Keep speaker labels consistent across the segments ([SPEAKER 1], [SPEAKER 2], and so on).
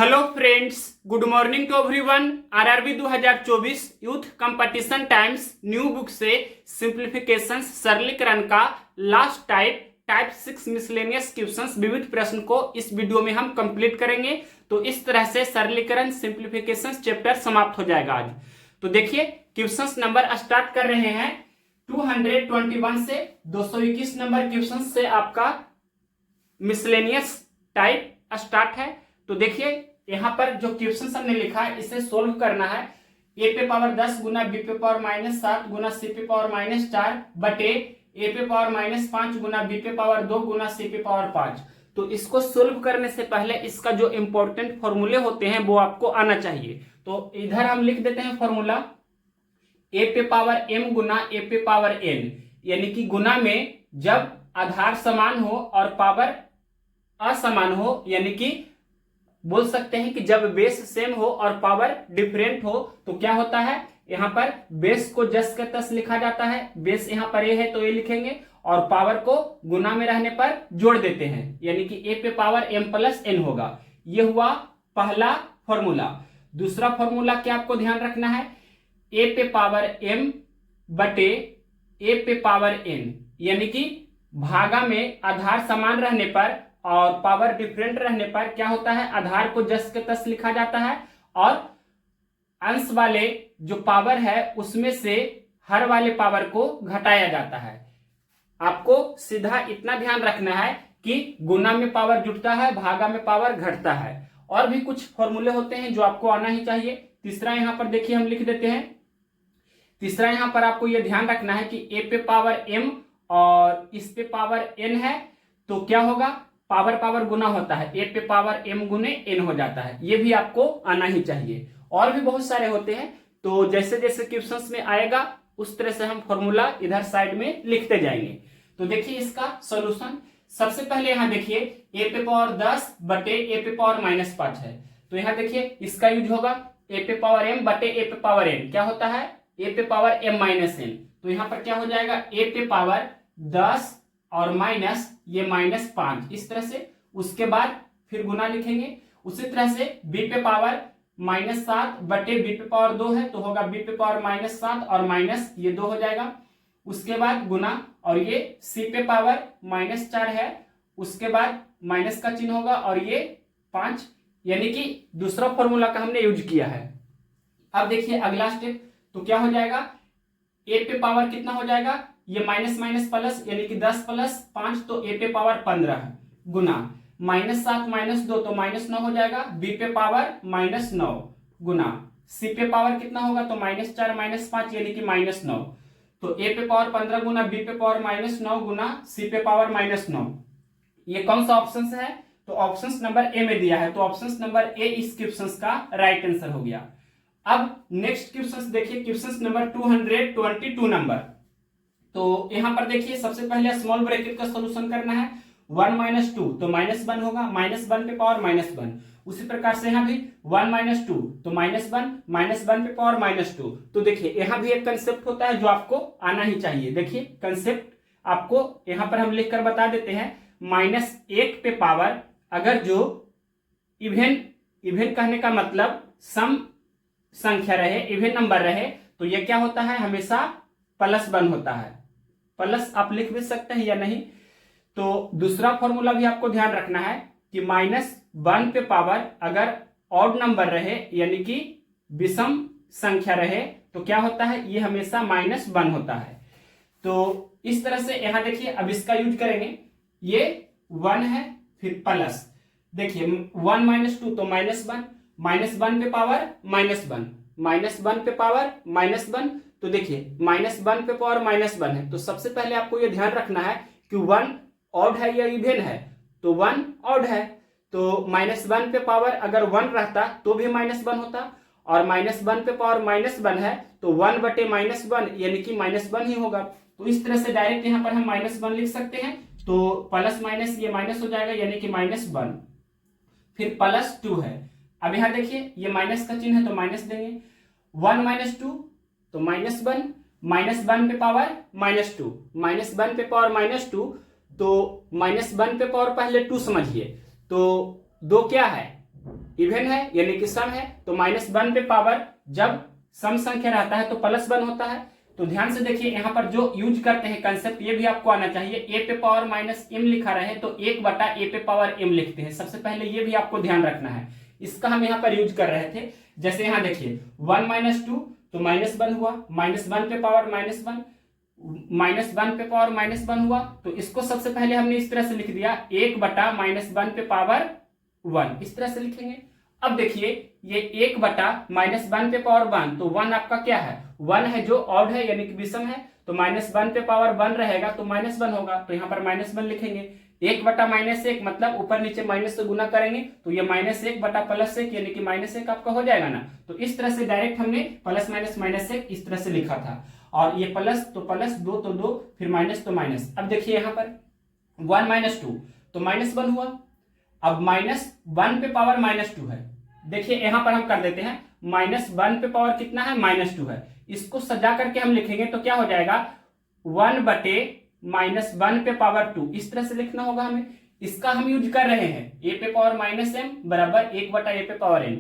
[SPEAKER 1] Hello friends, good morning to everyone. RRB 2024 youth competition times new book से simplifications सरलीकरण का last type 6 miscellaneous questions विविध प्रश्न को इस वीडियो में हम कंप्लीट करेंगे। तो इस तरह से सरलीकरण सिंप्लीफिकेशंस चैप्टर समाप्त हो जाएगा आज। तो देखिए क्वेश्चंस नंबर स्टार्ट कर रहे हैं 221 से 221 नंबर क्वेश्चन से आपका मिसलेनियस टाइप स्टार्ट है। तो देखिए यहां पर जो क्वेश्चन हमने लिखा है इसे सोल्व करना है। ए पे पावर 10 गुना बी पे पावर -7 गुना सी पे पावर -4 बटे ए पे पावर -5 गुना बी पे पावर 2 गुना सी पे पावर 5। तो इसको सोल्व करने से पहले इसका जो इंपॉर्टेंट फॉर्मूले होते हैं वो आपको आना चाहिए। तो इधर हम लिख देते हैं फॉर्मूला ए पे पावर m गुना ए पे पावर n, यानी कि गुना में जब आधार समान हो और पावर असमान हो, यानी कि बोल सकते हैं कि जब बेस सेम हो और पावर डिफरेंट हो तो क्या होता है, यहां पर बेस को जस के तस लिखा जाता है। बेस यहां पर ए है तो ए लिखेंगे और पावर को गुना में रहने पर जोड़ देते हैं, यानी कि ए पे पावर m प्लस n होगा। ये हुआ पहला फॉर्मूला। दूसरा फॉर्मूला क्या आपको ध्यान रखना है, ए पे पावर m बटे ए पे पावर n, यानी कि भागा में आधार समान रहने पर और पावर डिफरेंट रहने पर क्या होता है, आधार को जस के तस लिखा जाता है और अंश वाले जो पावर है उसमें से हर वाले पावर को घटाया जाता है। आपको सीधा इतना ध्यान रखना है कि गुना में पावर जुटता है, भागा में पावर घटता है। और भी कुछ फॉर्मूले होते हैं जो आपको आना ही चाहिए। तीसरा यहां पर देखिए हम लिख देते हैं। तीसरा यहां पर आपको यह ध्यान रखना है कि ए पे पावर m और इस पे पावर n है तो क्या होगा, पावर गुना होता है, ए पे पावर m गुने n हो जाता है। ये भी आपको आना ही चाहिए। और भी बहुत सारे होते हैं, तो जैसे जैसे क्वेश्चंस में आएगा उस तरह से हम फॉर्मूला इधर साइड में लिखते जाएंगे। तो देखिए इसका सॉल्यूशन सबसे पहले यहां देखिए ए पे पावर 10 बटे ए पे पावर -5 है। तो यहां देखिए इसका यूज होगा ए पे पावर m बटे ए पे पावर n, क्या होता है ए पे पावर m -n। तो यहां पर क्या हो जाएगा, ए पे पावर 10 और माइनस ये -5 इस तरह से। उसके बाद फिर गुना लिखेंगे। उसी तरह से b पे पावर -7 बटे b पे पावर 2 है तो होगा b पे पावर -7 और माइनस ये 2 हो जाएगा। उसके बाद गुना और ये c पे पावर -4 है, उसके बाद माइनस का चिन्ह होगा और ये 5, यानी कि दूसरा फॉर्मूला का हमने यूज किया है। अब देखिए अगला स्टेप, तो क्या हो जाएगा, a पे पावर कितना हो जाएगा, ये माइनस माइनस प्लस, यानी कि 10 प्लस 5 तो ए पे पावर 15 है गुना -7 -2 तो -9 हो जाएगा, बी पे पावर -9 गुना सी पे पावर कितना होगा तो -4 -5 यानी कि -9। तो ए पे पावर 15 गुना बी पे पावर -9 गुना सी पे पावर -9। ये कौन सा ऑप्शन है, तो ऑप्शन नंबर ए में दिया है, तो ऑप्शन नंबर ए इस क्वेश्चन का राइट आंसर हो गया। अब नेक्स्ट क्वेश्चन देखिए, क्वेश्चन नंबर 222 नंबर। तो यहां पर देखिए सबसे पहले स्मॉल ब्रैकेट का सॉल्यूशन करना है। 1 - 2 तो -1 होगा, -1 पे पावर -1। उसी प्रकार से यहां भी 1 - 2 तो -1 पे पावर -2। तो देखिए यहां भी एक कंसेप्ट होता है जो आपको आना ही चाहिए। देखिए कंसेप्ट आपको यहां पर हम लिखकर बता देते हैं। -1 पे पावर अगर जो इवेन कहने का मतलब सम संख्या रहे, इवेन नंबर रहे, तो यह क्या होता है, हमेशा +1 होता है। प्लस आप लिख भी सकते हैं या नहीं। तो दूसरा फॉर्मूला भी आपको ध्यान रखना है कि -1 पे पावर अगर ऑड नंबर रहे, यानी कि विषम संख्या रहे, तो क्या होता है, ये हमेशा -1 होता है। तो इस तरह से यहां देखिए अब इसका यूज करेंगे। ये 1 है फिर प्लस, देखिए 1 - 2 तो -1 पे पावर -1 पे पावर -1। तो देखिए -1 पे पावर -1 है, तो सबसे पहले आपको यह ध्यान रखना है कि 1 ऑड है या इवेन है, तो 1 ऑड है। तो -1 पे पावर अगर 1 रहता तो भी -1 होता, और -1 पे पावर -1 है तो 1 बटे -1 यानी कि -1 ही होगा। तो इस तरह से डायरेक्ट यहां पर हम -1 लिख सकते हैं। तो प्लस माइनस ये माइनस हो जाएगा, यानी कि -1 फिर +2 है। अब यहां देखिए ये माइनस का चिन्ह है तो माइनस देंगे। 1 - 2 तो -1 पे पावर -2, -1 पे पावर -2 तो -1 पे पावर पहले 2 समझिए। तो 2 क्या है, इवन है यानी कि सम है, तो -1 पे पावर जब सम संख्या रहता है तो +1 होता है। तो ध्यान से देखिए यहाँ पर जो यूज करते हैं कंसेप्ट, ये भी आपको आना चाहिए। a पे पावर -m लिखा रहे तो 1/a पे पावर m लिखते हैं। सबसे पहले ये भी आपको ध्यान रखना है, इसका हम यहाँ पर यूज कर रहे थे। जैसे यहाँ देखिए 1 - 2 तो -1 हुआ, -1 पे पावर -1, -1 पे पावर -1 हुआ, तो इसको सबसे पहले हमने इस तरह से लिख दिया 1/-1 पे पावर 1, इस तरह से लिखेंगे। अब देखिए ये 1/-1 पे पावर 1, तो 1 आपका क्या है, 1 है जो ऑड है यानी कि विषम है, तो -1 पे पावर 1 रहेगा तो -1 होगा, तो यहाँ पर -1 लिखेंगे। 1/-1 मतलब ऊपर नीचे माइनस से गुना करेंगे तो ये -1/+1 यानी कि -1 आपका हो जाएगा ना। तो इस तरह से डायरेक्ट हमने प्लस माइनस -1 इस तरह से लिखा था, और ये प्लस तो प्लस, 2 तो 2, फिर माइनस तो माइनस। अब देखिए यहाँ पर 1 - 2 तो -1 हुआ। अब -1 पे पावर -2 है, देखिए यहां पर हम कर देते हैं -1 पे पावर कितना है, -2 है। इसको सजा करके हम लिखेंगे तो क्या हो जाएगा 1/-1 पे पावर 2, इस तरह से लिखना होगा हमें। इसका हम यूज कर रहे हैं a पे पावर -m बराबर 1/a पे पावर n,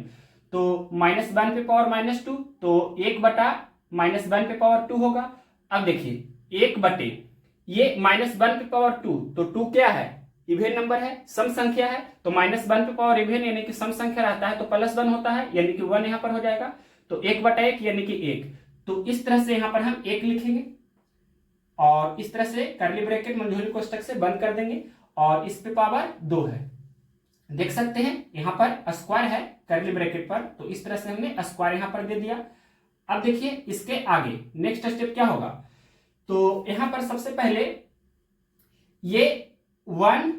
[SPEAKER 1] तो -1 पे पावर -2 तो 1/-1 पे पावर 2 होगा। अब देखिए 1/, ये -1 पे पावर 2, तो 2 क्या है, इवेन नंबर है, सम संख्या है, तो -1 पे पावर इवेन यानी कि सम संख्या रहता है तो +1 होता है, यानी कि 1 यहाँ पर हो जाएगा, तो 1/1 यानी कि 1। तो इस तरह से यहाँ पर हम 1 लिखेंगे और इस तरह से कर्ली ब्रैकेट मंझोली कोष्टक से बंद कर देंगे, और इस पे पावर 2 है, देख सकते हैं यहाँ पर स्क्वायर है कर्ली ब्रैकेट पर, तो इस तरह से हमने स्क्वायर यहाँ पर दे दिया। अब देखिए इसके आगे नेक्स्ट स्टेप क्या होगा, तो यहाँ पर सबसे पहले ये 1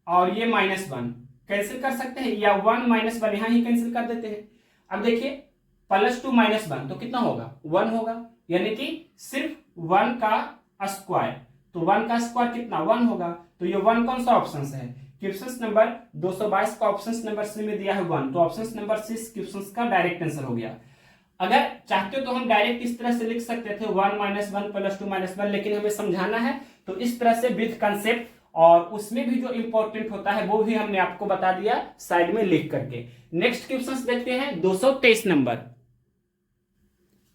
[SPEAKER 1] और ये -1 कैंसिल कर सकते हैं, या 1 - 1 यहां ही कैंसिल कर देते हैं। अब देखिए +2 - 1 तो कितना होगा, 1 होगा, यानी कि सिर्फ 1 का स्क्वायर, तो 1 का स्क्वायर कितना 1 होगा। तो ये 1 कौन सा ऑप्शन है, क्वेश्चन नंबर 222 का ऑप्शन नंबर सी में दिया है 1, तो ऑप्शन नंबर सी क्वेश्चन का डायरेक्ट आंसर हो गया। अगर चाहते हो तो हम डायरेक्ट इस तरह से लिख सकते थे 1 - 1 +2 - 1, लेकिन हमें समझाना है तो इस तरह से विद कंसेप्ट, और उसमें भी जो इंपॉर्टेंट होता है वो भी हमने आपको बता दिया साइड में लिख करके। नेक्स्ट क्वेश्चंस देखते हैं 223 नंबर।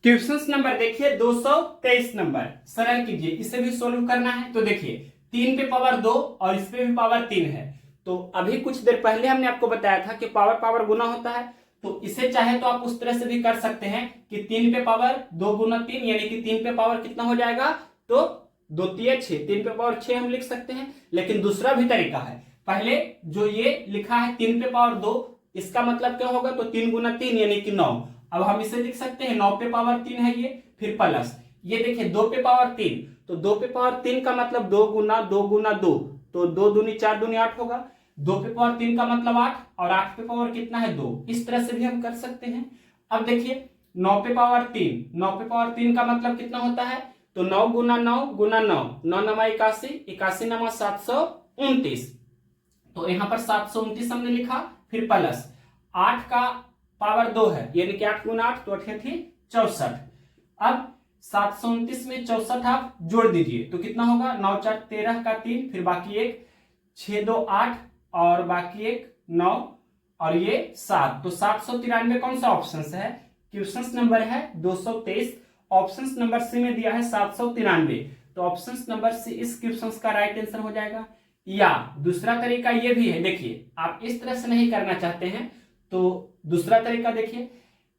[SPEAKER 1] क्वेश्चंस नंबर देखिए 223 नंबर, सरल कीजिए, इसे भी सोल्व करना है। तो देखिए 3 पे पावर 2 और इस पे भी पावर 3 है, तो अभी कुछ देर पहले हमने आपको बताया था कि पावर पावर गुना होता है, तो इसे चाहे तो आप उस तरह से भी कर सकते हैं कि 3 पे पावर 2 × 3 यानी कि 3 पे पावर कितना हो जाएगा, तो 2 × 3 = 6, 3 पे पावर 6 हम लिख सकते हैं। लेकिन दूसरा भी तरीका है, पहले जो ये लिखा है 3 पे पावर 2, इसका मतलब क्या होगा, तो 3 × 3 यानी कि 9। अब हम इसे लिख सकते हैं 9 पे पावर 3 है ये, फिर प्लस ये देखिए 2 पे पावर 3, तो 2 पे पावर 3 का मतलब 2 × 2 × 2, तो 2 दूनी 4 दूनी 8 होगा। 2 पे पावर 3 का मतलब 8, और 8 पे पावर कितना है 2, इस तरह से भी हम कर सकते हैं। अब देखिए 9 पे पावर 3, 9 पे पावर 3 का मतलब कितना होता है, तो 9 × 9 × 9, 9 × 9 = 81, 81 × 9 = 729, तो यहाँ पर 729 हमने लिखा, फिर प्लस 8 का पावर 2 है यानी कि 8 × 8 तो 8 थी 64। अब 729 में 64 आप जोड़ दीजिए तो कितना होगा, 9 × 4 = 13 का 3, फिर बाकी 1, 6 × 2 = 8 और बाकी 1 9 और ये 7, तो 793 कौन सा ऑप्शन है, क्वेश्चन नंबर है 223, ऑप्शन नंबर सी में दिया है 793, तो ऑप्शन नंबर सी इस क्वेश्चन का राइट आंसर हो जाएगा। या दूसरा तरीका ये भी है, देखिए आप इस तरह से नहीं करना चाहते हैं तो दूसरा तरीका देखिए,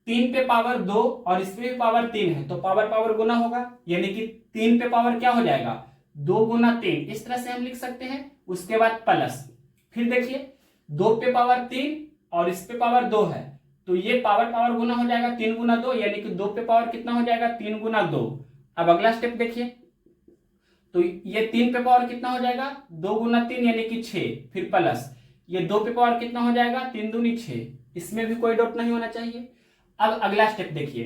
[SPEAKER 1] 3 पे पावर 2 और इसमें भी पावर 3 है, तो पावर पावर गुना होगा, यानी कि 3 पे पावर क्या हो जाएगा 2 × 3, इस तरह से हम लिख सकते हैं। उसके बाद प्लस, फिर देखिए 2 पे पावर 3 और इस पे पावर 2 है, तो ये पावर पावर गुना हो जाएगा 3 × 2, यानी कि 2 पे पावर कितना हो जाएगा 3 × 2। अब अगला स्टेप देखिए, तो ये 3 पे पावर कितना हो जाएगा 2 × 3 यानी कि 6, फिर प्लस ये 2 पे पावर कितना हो जाएगा 3 दूनी 6, इसमें भी कोई डाउट नहीं होना चाहिए। अब अगला स्टेप देखिए,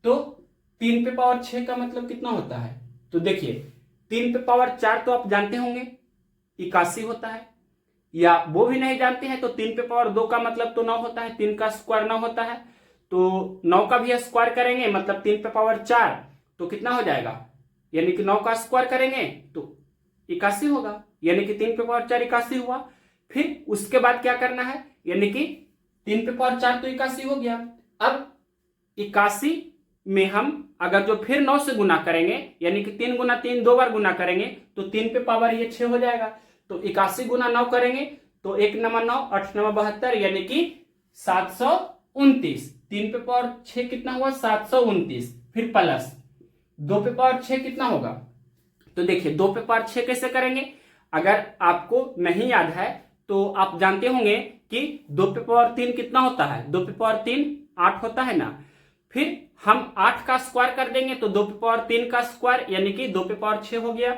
[SPEAKER 1] तो 3 पे पावर 6 का मतलब कितना होता है, तो देखिए 3 पे पावर 4 तो आप जानते होंगे 81 होता है, या वो भी नहीं जानते हैं तो 3 पे पावर 2 का मतलब तो 9 होता है, 3 का स्क्वायर 9 होता है, तो 9 का भी स्क्वायर करेंगे मतलब 3 पे पावर 4 तो कितना हो जाएगा, यानी कि 9 का स्क्वायर करेंगे तो 81 होगा, यानी कि 3 पे पावर 4 81 हुआ। फिर उसके बाद क्या करना है, यानी कि 3 पे पावर 4 तो 81 हो गया। अब 81 में हम अगर जो फिर 9 से गुना करेंगे, यानी कि 3 गुना 3 2 बार गुना करेंगे तो 3 पे पावर ये 6 हो जाएगा। तो 81 गुना 9 करेंगे तो 1 नवा 9, 8 नवा 72, यानी कि 729। 3 पे पावर 6 कितना हुआ? 729। फिर प्लस 2 पे पावर 6 कितना होगा? तो देखिए 2 पे पावर 6 कैसे करेंगे, अगर आपको नहीं याद है तो आप जानते होंगे कि 2 पे पावर 3 कितना होता है? 2 पे पावर 3 8 होता है ना। फिर हम 8 का स्क्वायर कर देंगे तो 2 पे पावर 3 का स्क्वायर यानी कि 2 पे पावर 6 हो गया।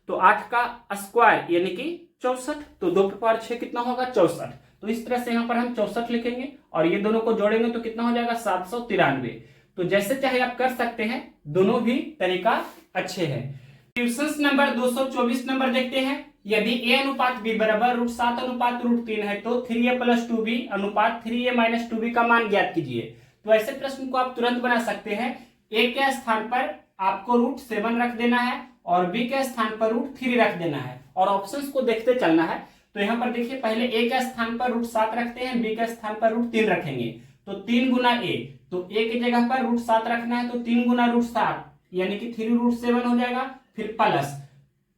[SPEAKER 1] तो 8 का स्क्वायर यानी कि 64। तो 2 पे पावर 6 कितना होगा? 64। तो इस तरह से यहाँ पर हम 64 लिखेंगे और ये दोनों को जोड़ेंगे तो कितना हो जाएगा? 793। तो जैसे चाहे आप कर सकते हैं, दोनों भी तरीका अच्छे हैं। क्वेश्चन नंबर 224 नंबर देखते हैं। यदि a अनुपात b बराबर √7 अनुपात √3 है तो 3a + 2b अनुपात 3a - 2b का मान ज्ञात कीजिए। तो ऐसे प्रश्न को आप तुरंत बना सकते हैं। a के स्थान पर आपको √7 रख देना है और b के स्थान पर √3 रख देना है और ऑप्शंस को देखते चलना है। तो यहाँ पर देखिए, पहले a के स्थान पर √7 रखते हैं, b के स्थान पर √3 रखेंगे। तो 3 गुना a, तो a की जगह पर √7 रखना है तो 3 गुना √7 यानी कि 3 √7 हो जाएगा। फिर प्लस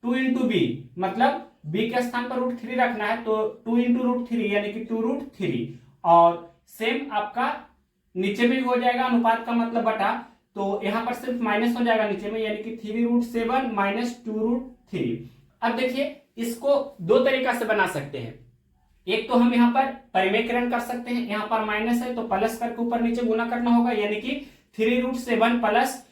[SPEAKER 1] 2 × b, मतलब b के स्थान पर √3 रखना है तो 2 × √3 यानी कि 2√3। और सेम आपका नीचे में भी हो जाएगा, अनुपात का मतलब बटा, तो यहाँ पर सिर्फ माइनस हो जाएगा नीचे में, यानी कि 3√7 - 2√3। अब देखिए इसको दो तरीका से बना सकते हैं। एक तो हम यहाँ पर परिमेयकरण कर सकते हैं, यहाँ पर माइनस है तो प्लस करके ऊपर नीचे गुना करना होगा, यानी कि 3√7 +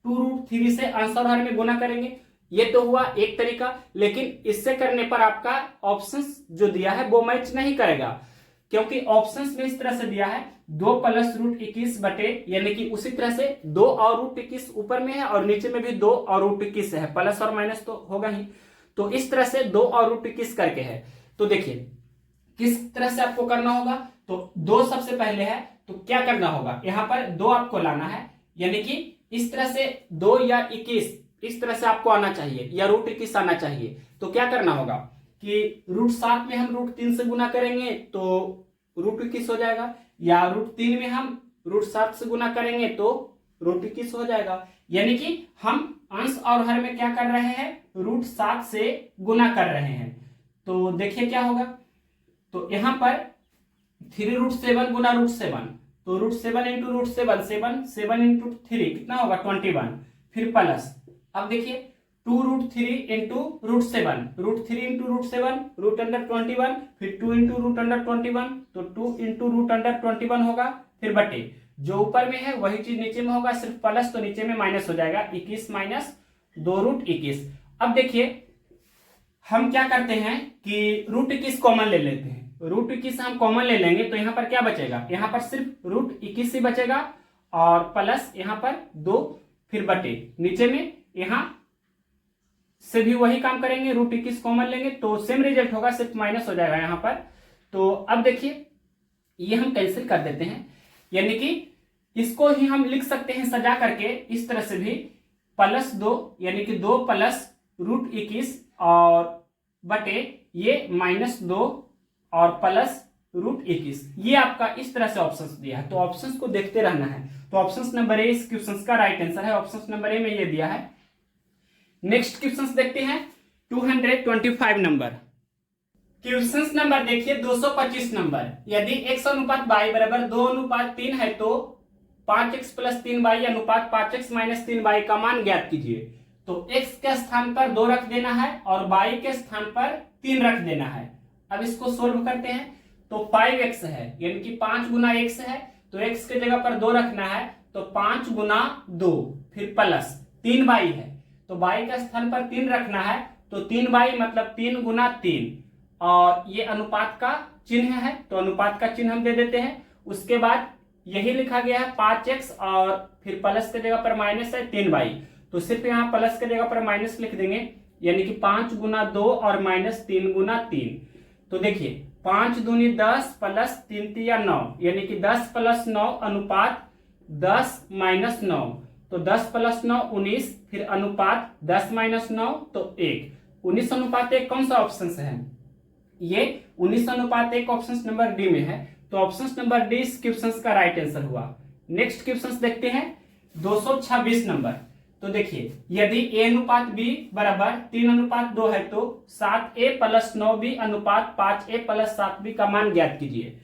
[SPEAKER 1] 2√3 से अंश और हर में गुना करेंगे। ये तो हुआ एक तरीका, लेकिन इससे करने पर आपका ऑप्शंस जो दिया है वो मैच नहीं करेगा, क्योंकि ऑप्शंस में इस तरह से दिया है 2 + √21 बटे, यानी कि उसी तरह से 2 और √21 ऊपर में है और नीचे में भी 2 और √21 है, प्लस और माइनस तो होगा ही। तो इस तरह से 2 और √21 करके है। तो देखिए किस तरह से आपको करना होगा। तो 2 सबसे पहले है तो क्या करना होगा, यहाँ पर 2 आपको लाना है, यानी कि इस तरह से 2 या 21 इस तरह से आपको आना चाहिए या √21 आना चाहिए। तो क्या करना होगा कि √7 में हम √3 से गुना करेंगे तो √21 हो जाएगा, या √3 में हम √7 से गुना करेंगे तो √21 हो जाएगा। यानी कि हम अंश और हर में क्या कर रहे हैं? √7 से गुना कर रहे हैं। तो देखिए क्या होगा, तो यहाँ पर 3√7 गुना √7, तो √7 × √7 7 × 3 कितना होगा? 21। फिर प्लस, अब देखिए 2√3 × √7, √3 × √7 √21, फिर 2 × √21, तो 2 × √21 होगा। फिर बटे, जो ऊपर में है वही चीज नीचे में होगा, सिर्फ प्लस तो नीचे में माइनस हो जाएगा, 21 - 2√21। अब देखिए हम क्या करते हैं कि √21 कॉमन ले लेते हैं। √21 हम कॉमन ले लेंगे तो यहाँ पर क्या बचेगा? यहाँ पर सिर्फ √21 ही बचेगा और प्लस यहाँ पर 2, फिर बटे नीचे में यहाँ से भी वही काम करेंगे, √21 कॉमन लेंगे तो सेम रिजल्ट होगा, सिर्फ माइनस हो जाएगा यहाँ पर। तो अब देखिए ये हम कैंसिल कर देते हैं, यानी कि इसको ही हम लिख सकते हैं सजा करके इस तरह से भी, +2 यानी कि 2 + √21 और बटे ये -2 और प्लस √21। ये आपका इस तरह से ऑप्शंस दिया है, तो ऑप्शंस को देखते रहना है। तो ऑप्शंस नंबर ए इस क्वेश्चन का राइट आंसर है, ऑप्शंस नंबर ए में ये दिया है। नेक्स्ट क्वेश्चंस देखते हैं 225 नंबर। क्वेश्चंस नंबर देखिए 225 नंबर। यदि x अनुपात y बराबर 2:3 है तो 5x + 3y अनुपात 5x - 3y का मान ज्ञात कीजिए। तो x के स्थान पर 2 रख देना है और y के स्थान पर 3 रख देना है। अब इसको सोल्व करते हैं तो 5x है, यानी कि 5 गुना x है, तो x के जगह पर 2 रखना है तो 5 गुना 2, फिर प्लस 3y है, तो y के स्थान पर 3 रखना है तो 3y मतलब 3 गुना 3, और ये अनुपात का चिन्ह है तो अनुपात का चिन्ह हम दे देते हैं। उसके बाद यही लिखा गया है 5x और फिर प्लस के जगह पर माइनस है 3y, तो सिर्फ यहाँ प्लस के जगह पर माइनस लिख देंगे, यानी कि 5 गुना 2 और -3 गुना 3। तो देखिए 5 दूनी 10 प्लस 3 तिया 9, यानी कि 10 + 9 अनुपात 10 - 9, तो 10 + 9 19, फिर अनुपात 10 - 9 तो 1। 19:1 कौन सा ऑप्शन है? ये 19:1 ऑप्शन नंबर डी में है। तो ऑप्शन नंबर डी इस क्वेश्चन का राइट आंसर हुआ। नेक्स्ट क्वेश्चन देखते हैं 226 नंबर। तो देखिए यदि a अनुपात b बराबर 3:2 है तो 7a प्लस 9b अनुपात 5a प्लस 7b का मान ज्ञात कीजिए।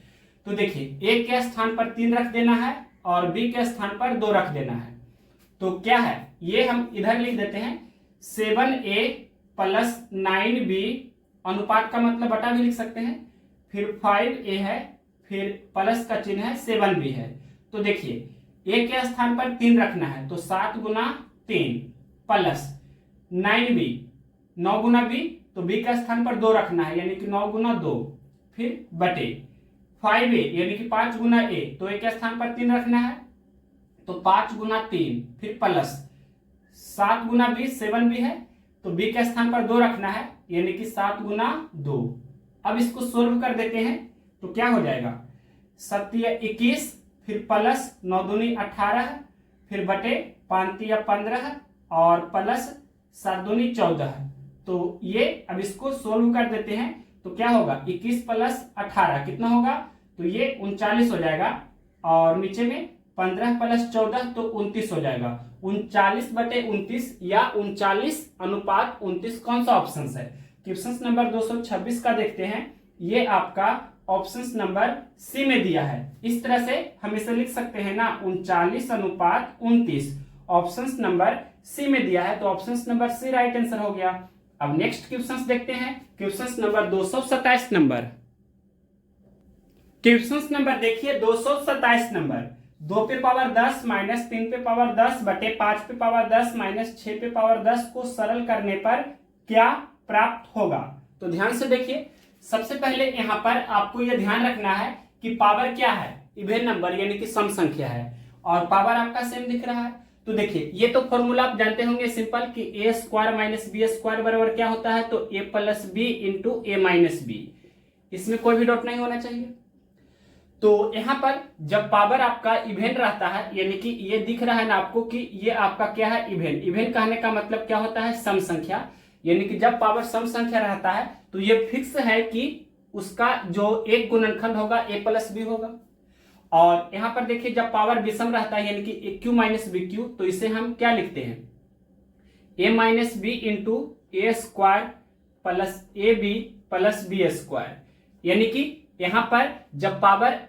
[SPEAKER 1] तो देखिए a के स्थान पर 3 रख देना है और b के स्थान पर 2 रख देना है। तो क्या है ये हम इधर लिख देते हैं 7a प्लस 9b अनुपात का मतलब बटा भी लिख सकते हैं, फिर 5a है, फिर प्लस का चिन्ह है 7b है। तो देखिए a के स्थान पर 3 रखना है तो 7 गुना 3 प्लस 9b 9 गुना b तो b का स्थान पर 2 रखना है यानी कि 9 गुना 2, फिर बटे 5a यानी कि 5 गुना a तो a के स्थान पर 3 रखना है तो 5 गुना 3 फिर प्लस 7 गुना b 7b है तो b के स्थान पर 2 रखना है यानी कि 7 गुना 2। अब इसको सोल्व कर देते हैं तो क्या हो जाएगा 7 या 21 फिर प्लस 9 दूनी 18 फिर बटे 5 या 15 और प्लस 7 दूनी 14। तो ये अब इसको सोल्व कर देते हैं तो क्या होगा 21 प्लस 18 कितना होगा तो ये 39 हो जाएगा और नीचे में 15 प्लस 14 तो 29 हो जाएगा। 39/29 या 39:29 कौन सा ऑप्शन है? क्वेश्चन नंबर 226 का देखते हैं। ये आपका ऑप्शन नंबर सी में दिया है। इस तरह से हम इसे लिख सकते हैं ना 39:29 ऑप्शन नंबर सी में दिया है तो option number C right answer हो गया। अब नेक्स्ट क्वेश्चन देखते हैं question number 227 number. Question number देखिए 227 नंबर 2 पे पावर 10 माइनस 3 पे पावर 10 बटे 5 पे पावर 10 माइनस 6 पे पावर 10 को सरल करने पर क्या प्राप्त होगा? तो ध्यान से देखिए सबसे पहले यहाँ पर आपको यह ध्यान रखना है कि पावर क्या है, इवेन नंबर यानी कि सम संख्या है और पावर आपका सेम दिख रहा है। तो देखिए ये तो फॉर्मूला आप जानते होंगे सिंपल कि a square minus B square बराबर क्या होता है तो a plus B into A minus B. इसमें कोई भी डाउट नहीं होना चाहिए। तो यहाँ पर जब पावर आपका इवेन रहता है यानी कि ये दिख रहा है ना आपको कि ये आपका क्या है इवेन। इवेन कहने का मतलब क्या होता है सम संख्या, यानी कि जब पावर सम संख्या रहता है तो ये फिक्स है कि उसका जो एक गुणनखंड होगा a प्लस बी होगा। और यहाँ पर देखिए जब पावर विषम रहता है यानी कि क्यू माइनस बी क्यू तो इसे हम क्या लिखते हैं a minus B into A square plus A B plus B square. यानी कि यहाँ पर जब पावर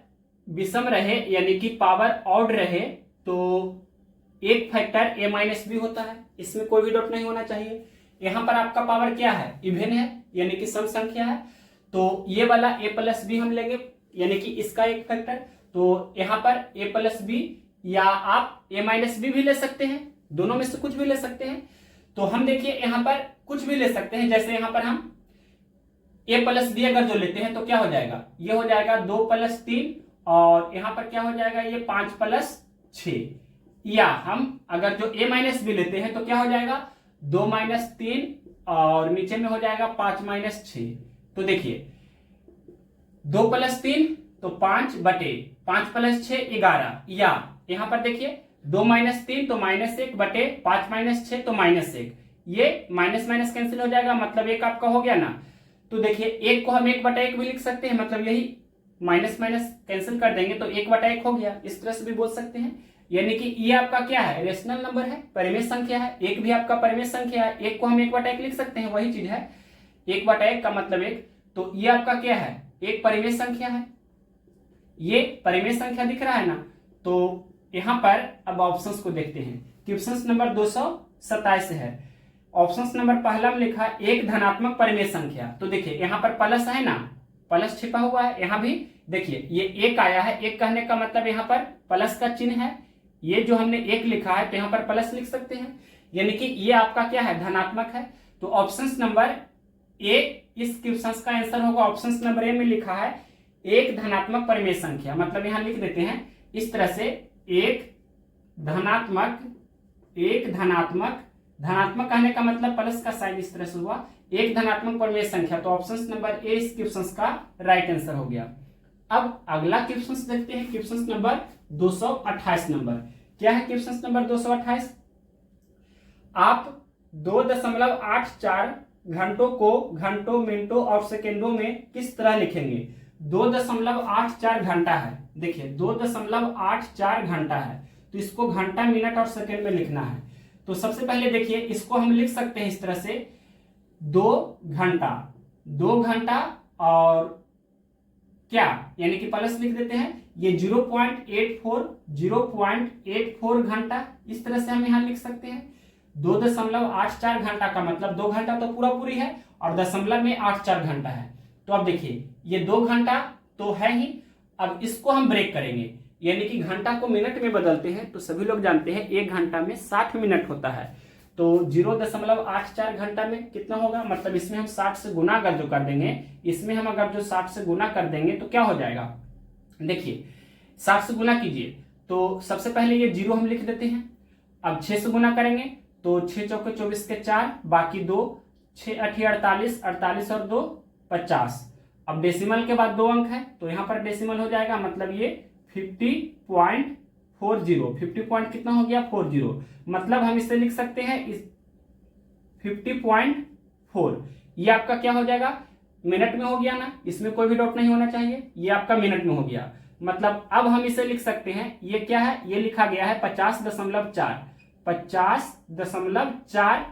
[SPEAKER 1] विषम रहे यानी कि पावर ऑड रहे तो एक फैक्टर a माइनस बी होता है, इसमें कोई भी डाउट नहीं होना चाहिए। यहाँ पर आपका पावर क्या है इवेन है यानी कि सम संख्या है तो ये वाला a प्लस बी हम लेंगे यानी कि इसका एक फैक्टर। तो यहाँ पर a प्लस बी या आप a माइनस बी भी ले सकते हैं, दोनों में से कुछ भी ले सकते हैं। तो हम देखिए यहाँ पर कुछ भी ले सकते हैं, जैसे यहाँ पर हम a प्लस बी अगर जो लेते हैं तो क्या हो जाएगा ये हो जाएगा 2 प्लस 3 और यहाँ पर क्या हो जाएगा ये 5 प्लस 6। या हम अगर जो a माइनस बी लेते हैं तो क्या हो जाएगा 2 माइनस 3 और नीचे में हो जाएगा 5 माइनस 6। तो देखिए 2 प्लस 3 तो 5 बटे 5 प्लस 6 11। या यहाँ पर देखिए 2 माइनस 3 तो माइनस 1 बटे 5 माइनस 6 तो माइनस 1। ये माइनस माइनस कैंसिल हो जाएगा मतलब एक आपका हो गया ना। तो देखिए एक को हम 1/1 भी लिख सकते हैं, मतलब यही माइनस माइनस कैंसिल कर देंगे तो 1/1 हो गया। इस तरह से भी बोल सकते हैं। यानी कि ये आपका क्या है रेशनल नंबर है, परिमेय संख्या है। एक भी आपका परिमेय संख्या है, एक को हम 1/1 लिख सकते हैं, वही चीज है 1/1 का मतलब 1। तो ये आपका क्या है एक परिमेय संख्या है, ये परिमेय संख्या दिख रहा है ना। तो यहां पर अब ऑप्शंस को देखते हैं। क्वेश्चन नंबर 227 है। ऑप्शन नंबर पहला में लिखा एक धनात्मक परिमेय संख्या। तो देखिए यहाँ पर प्लस है ना, प्लस छिपा हुआ है। यहाँ भी देखिए ये एक आया है, एक कहने का मतलब यहाँ पर प्लस का चिन्ह है। ये जो हमने एक लिखा है तो यहाँ पर प्लस लिख सकते हैं, यानी कि ये आपका क्या है धनात्मक है। तो ऑप्शन नंबर ए इस क्वेश्चन का आंसर होगा। ऑप्शन नंबर ए में लिखा है एक धनात्मक परिमेय संख्या, मतलब यहां लिख देते हैं इस तरह से एक धनात्मक धनात्मक कहने का मतलब प्लस का साइन इस तरह से हुआ, एक धनात्मक परिमेय संख्या। तो ऑप्शन नंबर ए इस क्वेश्चन का राइट आंसर हो गया। अब अगला क्वेश्चन देखते हैं क्वेश्चन नंबर 228 नंबर। क्या है क्वेश्चन नंबर 228? आप 2.84 घंटों को घंटों मिनटों और सेकेंडों में किस तरह लिखेंगे? 2.84 घंटा है। देखिए 2.84 घंटा है, तो इसको घंटा मिनट और सेकंड में लिखना है। तो सबसे पहले देखिए इसको हम लिख सकते हैं इस तरह से, 2 घंटा और क्या, यानी कि प्लस लिख देते हैं, ये 0.84 घंटा, इस तरह से हम यहां लिख सकते हैं। 2.84 घंटा का मतलब 2 घंटा तो पूरा पूरी है और दशमलव में 84 घंटा है। तो अब देखिए ये 2 घंटा तो है ही, अब इसको हम ब्रेक करेंगे, यानी कि घंटा को मिनट में बदलते हैं। तो सभी लोग जानते हैं 1 घंटा में 60 मिनट होता है, तो 0.84 घंटा में कितना होगा, मतलब इसमें हम 60 से गुना अगर जो कर देंगे, इसमें हम अगर जो 60 से गुना कर देंगे तो क्या हो जाएगा। देखिए 60 से गुना कीजिए, तो सबसे पहले ये 0 हम लिख देते हैं। अब 6 से गुना करेंगे तो 6 चौके 24 के 4, बाकी 2, 6 8 48, 48 और 2 50। अब डेसिमल के बाद 2 अंक है तो यहाँ पर डेसिमल हो जाएगा, मतलब ये 50.40, 50 पॉइंट कितना हो गया 40, मतलब हम इसे लिख सकते हैं 50.4। ये आपका क्या हो जाएगा, मिनट में हो गया ना, इसमें कोई भी डाउट नहीं होना चाहिए, ये आपका मिनट में हो गया। मतलब अब हम इसे लिख सकते हैं, ये क्या है, ये लिखा गया है 50.4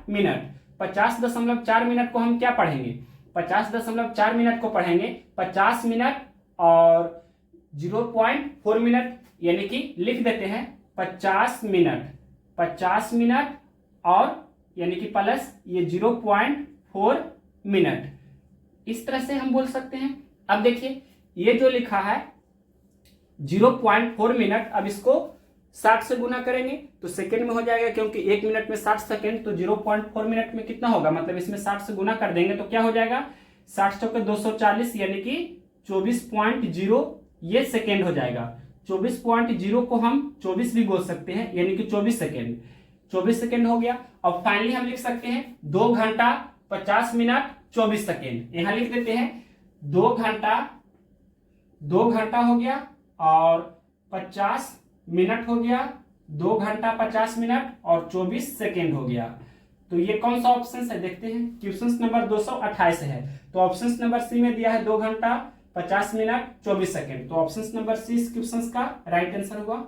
[SPEAKER 1] मिनट। 50.4 मिनट को हम क्या पढ़ेंगे, 50.4 मिनट को पढ़ेंगे 50 मिनट और 0.4 मिनट, यानी कि लिख देते हैं 50 मिनट और यानी कि प्लस ये 0.4 मिनट, इस तरह से हम बोल सकते हैं। अब देखिए ये जो लिखा है 0.4 मिनट, अब इसको 60 से गुना करेंगे तो सेकंड में हो जाएगा, क्योंकि 1 मिनट में 60 सेकंड, तो 0.4 मिनट में कितना होगा, मतलब इसमें 60 से गुना कर देंगे तो क्या हो जाएगा, 60 चौके 240, यानी कि 24.0 ये सेकेंड हो जाएगा। 24.0 को हम 24 भी बोल सकते हैं, यानी कि 24 सेकेंड, 24 सेकेंड हो गया। अब फाइनली हम लिख सकते हैं 2 घंटा 50 मिनट 24 सेकेंड, यहां लिख देते हैं 2 घंटा हो गया और 50 मिनट हो गया, 2 घंटा 50 मिनट और 24 सेकेंड हो गया। तो ये कौन सा ऑप्शन है देखते हैं, क्वेश्चन नंबर 228 है। तो ऑप्शन नंबर सी में दिया है 2 घंटा 50 मिनट 24 सेकेंड, तो ऑप्शन नंबर सी इस क्वेश्चन का राइट आंसर हुआ।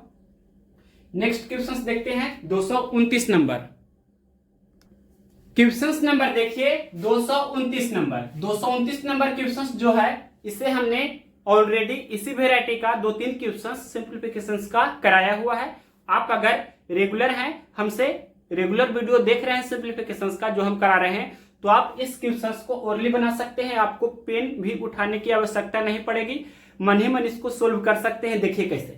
[SPEAKER 1] नेक्स्ट क्वेश्चन देखते हैं 229 नंबर। क्वेश्चन नंबर देखिए 229 नंबर क्वेश्चन जो है, इसे हमने ऑलरेडी इसी वेराइटी का 2-3 क्वेश्चन सिंप्लीफिकेशंस का कराया हुआ है। आप अगर रेगुलर हैं, हमसे रेगुलर वीडियो देख रहे हैं सिंप्लीफिकेशंस का जो हम करा रहे हैं, तो आप इस क्वेश्चंस को ओरली बना सकते हैं, आपको पेन भी उठाने की आवश्यकता नहीं पड़ेगी, मन ही मन इसको सोल्व कर सकते हैं। देखिए कैसे,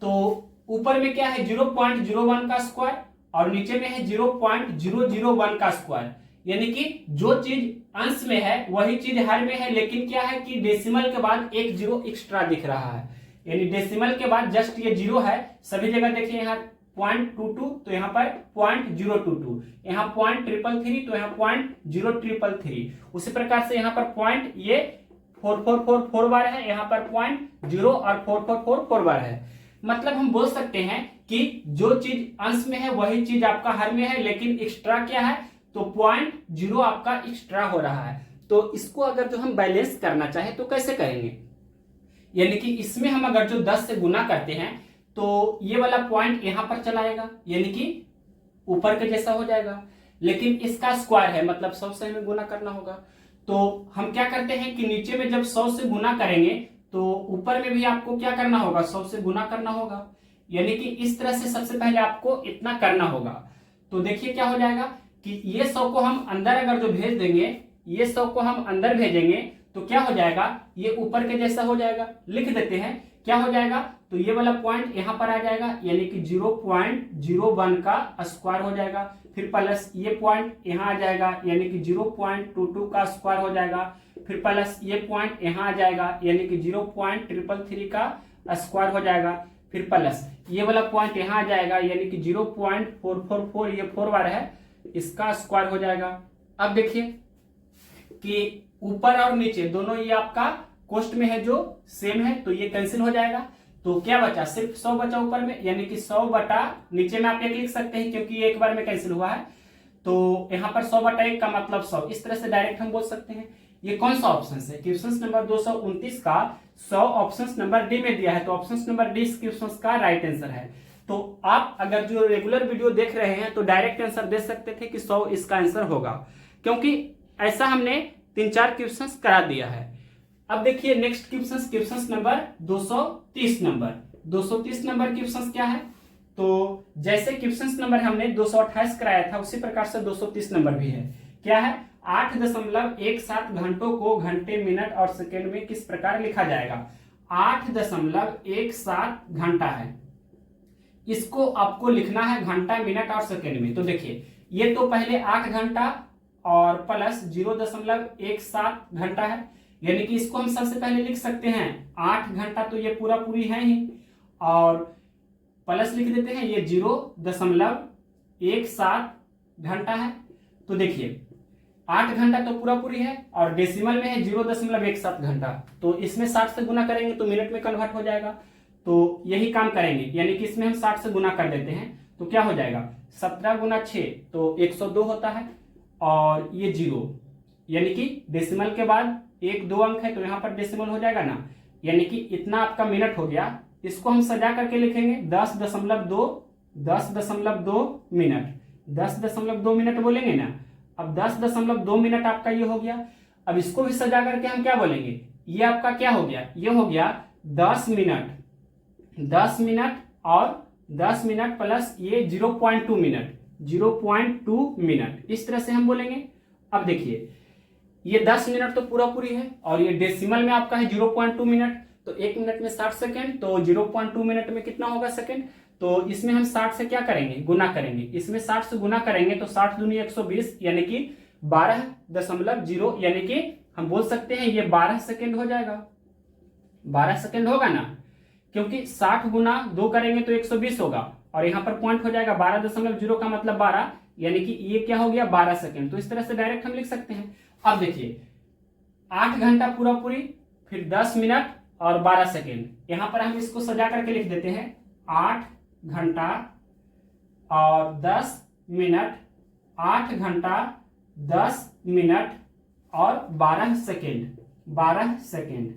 [SPEAKER 1] तो ऊपर में क्या है 0.01 का स्क्वायर और नीचे में है 0.001 का स्क्वायर, यानी कि जो चीज अंश में है वही चीज हर में है, लेकिन क्या है कि डेसिमल के बाद एक 0 एक्स्ट्रा दिख रहा है, यानी डेसिमल के बाद जस्ट ये 0 है। सभी जगह देखिए यहाँ 0.22 तो यहाँ पर 0.022, यहाँ 0.333 तो यहाँ 0.0333, उसी प्रकार से यहाँ पर पॉइंट ये 4444 बार है, यहाँ पर 0 और 4444 बार है। मतलब हम बोल सकते हैं कि जो चीज अंश में है वही चीज आपका हर में है, लेकिन एक्स्ट्रा क्या है, तो 0.0 आपका एक्स्ट्रा हो रहा है। तो इसको अगर जो हम बैलेंस करना चाहे तो कैसे करेंगे, यानी कि इसमें हम अगर जो 10 से गुना करते हैं तो ये वाला पॉइंट यहां पर चला आएगा, यानी कि ऊपर के जैसा हो जाएगा, लेकिन इसका स्क्वायर है, मतलब 100 से हमें गुना करना होगा। तो हम क्या करते हैं कि नीचे में जब 100 से गुना करेंगे तो ऊपर में भी आपको क्या करना होगा, 100 से गुना करना होगा, यानी कि इस तरह से सबसे पहले आपको इतना करना होगा। तो देखिए क्या हो जाएगा कि ये 100 को हम अंदर अगर जो भेज देंगे, ये 100 को हम अंदर भेजेंगे तो क्या हो जाएगा, ये ऊपर के जैसा हो जाएगा। लिख देते हैं क्या हो जाएगा, तो ये वाला पॉइंट यहां पर आ जाएगा, यानी कि 0.01 का स्क्वायर हो जाएगा, फिर प्लस ये पॉइंट यहां आ जाएगा, यानी कि 0.22 का स्क्वायर हो जाएगा, फिर प्लस ये पॉइंट यहां आ जाएगा, यानी कि 0.333 का स्क्वायर हो जाएगा, फिर प्लस ये वाला पॉइंट यहां आ जाएगा, यानी कि 0.444, ये 4 बार है, इसका स्क्वायर हो जाएगा। अब देखिए कि ऊपर और नीचे दोनों ये आपका कोष्ट में है जो सेम है, तो ये कैंसिल हो जाएगा। तो क्या बचा, सिर्फ 100 बचा ऊपर में, यानी कि 100 बटा नीचे में आप 1 लिख सकते हैं क्योंकि ये एक बार में कैंसिल हुआ है, तो यहाँ पर 100 बटा 1 का मतलब 100, इस तरह से डायरेक्ट हम बोल सकते हैं। ये कौन सा ऑप्शन है? क्वेश्चन नंबर 229 का 100 ऑप्शन नंबर डी में दिया है, तो ऑप्शन नंबर डी इस क्वेश्चन का राइट आंसर है। तो आप अगर जो रेगुलर वीडियो देख रहे हैं तो डायरेक्ट आंसर दे सकते थे कि 100 इसका आंसर होगा, क्योंकि ऐसा हमने 3-4 क्वेश्चन करा दिया है। अब देखिए next question number 230 number question क्या है? तो जैसे क्वेश्चन नंबर हमने 228 कराया था उसी प्रकार से 230 नंबर भी है। क्या है? 8.17 घंटों को घंटे, मिनट और सेकेंड में किस प्रकार लिखा जाएगा? 8.17 घंटा है, इसको आपको लिखना है घंटा, मिनट और सेकेंड में। तो देखिए ये तो पहले 8 घंटा और प्लस 0.17 घंटा है, यानी कि इसको हम सबसे पहले लिख सकते हैं 8 घंटा, तो ये पूरा पूरी है ही, और प्लस लिख देते हैं ये 0.17 घंटा है। तो देखिए 8 घंटा तो पूरा पूरी है और डेसिमल में है 0.17 घंटा, तो इसमें 60 से गुना करेंगे तो मिनट में कन्वर्ट हो जाएगा। तो यही काम करेंगे, यानी कि इसमें हम 60 से गुना कर देते हैं तो क्या हो जाएगा? 17 गुना 6 तो 102 होता है, और ये 0 यानी कि डेसिमल के बाद 1-2 अंक है तो यहाँ पर डेसिमल हो जाएगा ना, यानी कि इतना आपका मिनट हो गया। इसको हम सजा करके लिखेंगे 10.2 मिनट, 10.2 मिनट बोलेंगे ना। अब 10.2 मिनट आपका ये हो गया। अब इसको भी सजा करके हम क्या बोलेंगे? ये आपका क्या हो गया? ये हो गया 10 मिनट, 10 मिनट और 10 मिनट प्लस ये 0.2 मिनट, 0.2 मिनट, इस तरह से हम बोलेंगे। अब देखिए ये 10 मिनट तो पूरा पूरी है और ये डेसिमल में आपका है 0.2 मिनट, तो 1 मिनट में 60 सेकेंड, तो 0.2 मिनट में कितना होगा सेकेंड? तो इसमें हम 60 से क्या करेंगे? गुना करेंगे। इसमें 60 से गुना करेंगे तो 60 दूनी 120 यानी कि 12.0, यानी कि हम बोल सकते हैं ये 12 सेकेंड हो जाएगा। 12 सेकेंड होगा ना, क्योंकि 60 गुना 2 करेंगे तो 120 होगा, और यहाँ पर पॉइंट हो जाएगा 12.0 का मतलब 12, यानी कि ये क्या हो गया? 12 सेकेंड। तो इस तरह से डायरेक्ट हम लिख सकते हैं। अब देखिए 8 घंटा पूरा पूरी, फिर 10 मिनट और 12 सेकेंड, यहां पर हम इसको सजा करके लिख देते हैं 8 घंटा और 10 मिनट, 8 घंटा 10 मिनट और 12 सेकेंड, 12 सेकेंड।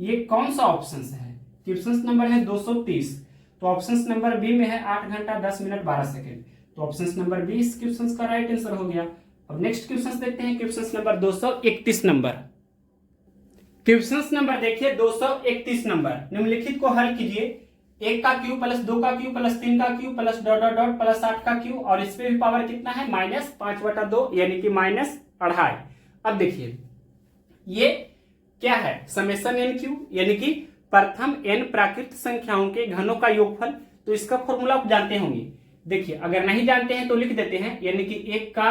[SPEAKER 1] ये कौन सा ऑप्शन है? क्वेश्चन नंबर है 230, तो ऑप्शन नंबर बी में है 8 घंटा 10 मिनट 12 सेकेंड, तो ऑप्शन नंबर बी इस क्वेश्चन का राइट आंसर हो गया। अब नेक्स्ट क्वेश्चन देखते हैं, question number 231 number. Question number देखिए 231 नंबर, निम्नलिखित को हल कीजिए। 1 का क्यूब प्लस 2 का क्यूब प्लस 3 का cube plus dot dot dot plus 8 का क्यूब, और इस पे भी पावर कितना है? -5/2, यानी कि -2.5। अब देखिए ये क्या है? समेशन n क्यूब, यानी कि प्रथम n प्राकृत संख्याओं के घनों का योगफल। तो इसका फॉर्मूला आप जानते होंगे। देखिए अगर नहीं जानते हैं तो लिख देते हैं, यानी कि 1 का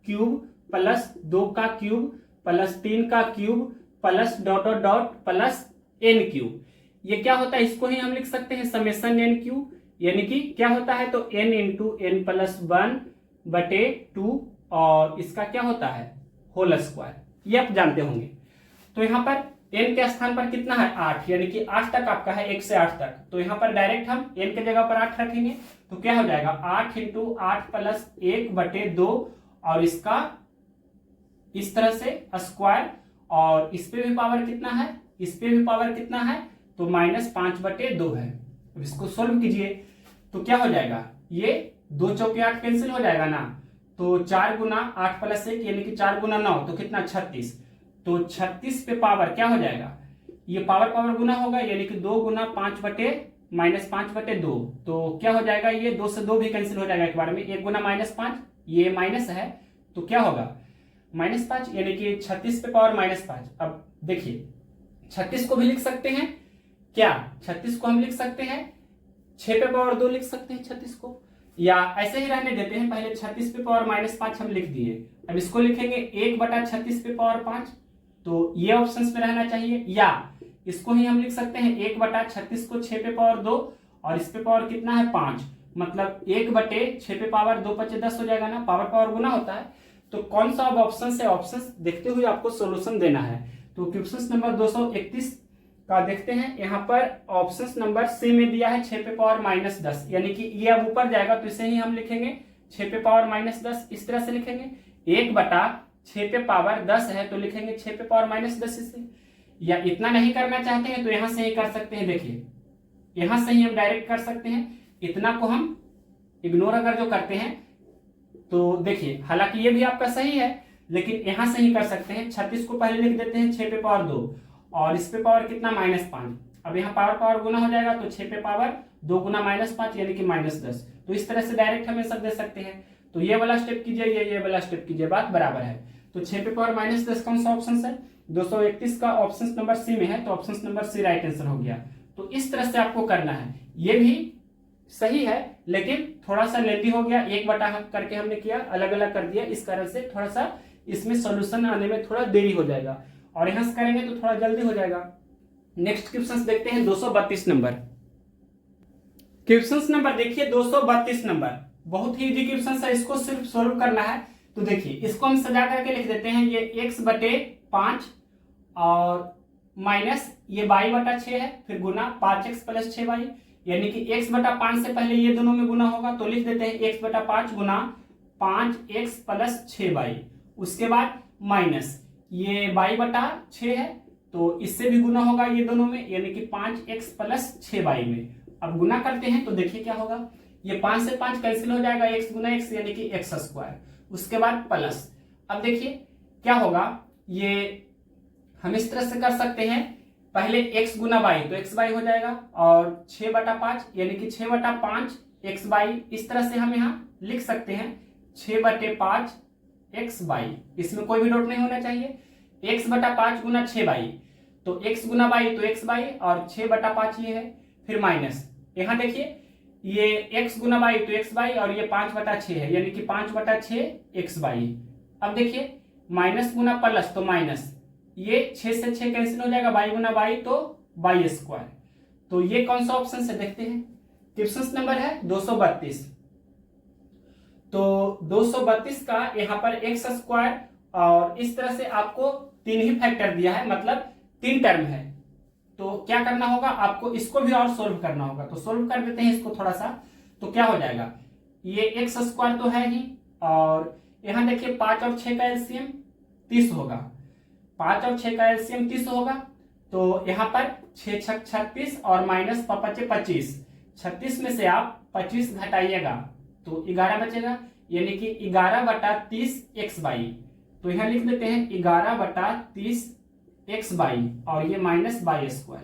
[SPEAKER 1] क्यूब प्लस 2 का क्यूब प्लस 3 का cube plus dot dot dot plus n cube. ये क्या होता है? इसको ही हम लिख सकते हैं समेशन n क्यूब, यानी कि क्या होता है? तो n इंटू n प्लस 1/2, और इसका क्या होता है? Whole square. ये आप जानते होंगे। तो यहाँ पर n के स्थान पर कितना है? 8, यानी कि 8 तक आपका है, 1 से 8 तक। तो यहाँ पर डायरेक्ट हम n के जगह पर 8 रखेंगे, तो क्या हो जाएगा? 8 इंटू 8 प्लस 1/2, और इसका इस तरह से स्क्वायर, और इस पे भी पावर कितना है? इस पे भी पावर कितना है? तो -5/2 है। अब इसको सोल्व कीजिए तो क्या हो जाएगा? ये 2 चौके 8 कैंसिल हो जाएगा ना, तो 4 गुना 8 प्लस 1 यानी कि 4 गुना 9, तो कितना? 36। तो 36 पे पावर क्या हो जाएगा? ये पावर गुना होगा, यानी कि 2 गुना 5/-5/2, तो क्या हो जाएगा? ये 2 से 2 भी कैंसिल हो जाएगा एक बार में। 1 गुना -5, ये माइनस है तो क्या होगा? -5, यानी कि 36 पे पावर -5। अब देखिए 36 को भी लिख सकते हैं क्या? 36 को हम लिख सकते हैं 6 पे पावर 2 लिख सकते हैं 36 को, या ऐसे ही रहने देते हैं। पहले 36 पे पावर -5 हम लिख दिए, अब इसको लिखेंगे 1/36 पे पावर 5, तो ये ऑप्शन में रहना चाहिए। या इसको ही हम लिख सकते हैं 1/36 को 6 पे पावर 2, और इस पे पावर कितना है? 5, मतलब 1/6 पे पावर 2×5 हो जाएगा ना, पावर गुना होता है। तो कौन सा अब ऑप्शन से ऑप्शन देखते हुए आपको सोल्यूशन देना है। तो क्वेश्चन नंबर 231 का देखते हैं। यहाँ पर ऑप्शन नंबर सी में दिया है 6 पे पावर -10, यानी कि ये अब ऊपर जाएगा तो इसे ही हम लिखेंगे 6 पे पावर -10, इस तरह से लिखेंगे 1/6 6 पे पावर 10 है तो लिखेंगे 6 पे पावर -10 इसे। या इतना नहीं करना चाहते हैं तो यहां से ही कर सकते हैं, देखिए यहां से ही हम डायरेक्ट कर सकते हैं। इतना को हम इग्नोर अगर जो करते हैं तो देखिए, हालांकि ये भी आपका सही है लेकिन यहां से ही कर सकते हैं। 36 को पहले लिख देते हैं 6 पे पावर 2 और इस पे पावर कितना -5। अब यहाँ पावर पावर गुना हो जाएगा तो 6 पे पावर 2 गुना -5 यानी कि -10। तो इस तरह से डायरेक्ट हम सब दे सकते हैं। तो ये वाला स्टेप कीजिए, ये वाला स्टेप कीजिए, बात बराबर है। तो 6 पे पावर -10 कौन सा ऑप्शन है? 231 का ऑप्शन नंबर सी में है, तो option number C right answer हो गया। तो इस तरह से आपको करना है। ये भी सही है लेकिन थोड़ा सा लेंदी हो गया, 1 बटा करके हमने किया, अलग अलग कर दिया, इस कारण से थोड़ा सा इसमें सॉल्यूशन आने में थोड़ा देरी हो जाएगा और यहां से करेंगे तो थोड़ा जल्दी हो जाएगा। नेक्स्ट क्वेश्चन देखते हैं 232 नंबर। क्वेश्चन नंबर देखिए 232 नंबर, बहुत ही इजी क्वेश्चन है, इसको सिर्फ सोल्व करना है। तो देखिए इसको हम सजा करके लिख देते हैं, ये x/5 और माइनस ये y/6 है, फिर गुना 5x + 6y, यानी कि x/5 से पहले ये दोनों में गुना होगा तो लिख देते हैं x/5 गुना 5x + 6y। उसके बाद माइनस ये y/6 है तो इससे भी गुना होगा ये दोनों में, यानी कि 5x + 6y में। अब गुना करते हैं तो देखिए क्या होगा, ये 5 से 5 कैंसिल हो जाएगा, x गुना x यानी कि x²। उसके बाद प्लस, अब देखिए क्या होगा, ये हम इस तरह से कर सकते हैं, पहले x गुना y तो xy हो जाएगा और 6/5 यानी कि 6/5 xy, इस तरह से हम यहाँ लिख सकते हैं 6/5 xy। इसमें कोई भी डॉट नहीं होना चाहिए। x/5 गुना 6y तो x गुना y तो xy और 6/5 ये है, फिर माइनस यहाँ देखिए ये x गुना y तो xy और ये 5/6 है यानी कि 5/6 xy। अब देखिए माइनस गुना प्लस तो माइनस, ये 6 से 6 कैंसिल हो जाएगा, y गुना y तो y²। तो ये कौन सा ऑप्शन से देखते हैं, क्वेश्चन नंबर है 232। तो 232 का यहाँ पर x² और इस तरह से आपको 3 ही फैक्टर दिया है, मतलब 3 टर्म है। तो क्या करना होगा, आपको इसको भी और सोल्व करना होगा। तो सोल्व कर देते हैं इसको थोड़ा सा, तो क्या हो जाएगा, ये x² तो है ही और यहाँ देखिए 5 और 6 का एलसीएम 30 होगा, 5 और 6 का एलसीएम 30 होगा। तो यहाँ पर 6 छक 36 और माइनस 5 25, 36 में से आप 25 घटाइएगा तो 11 बचेगा, यानी कि 11/30 xy। तो यहाँ लिख देते हैं 11/30 xy और ये माइनस y²।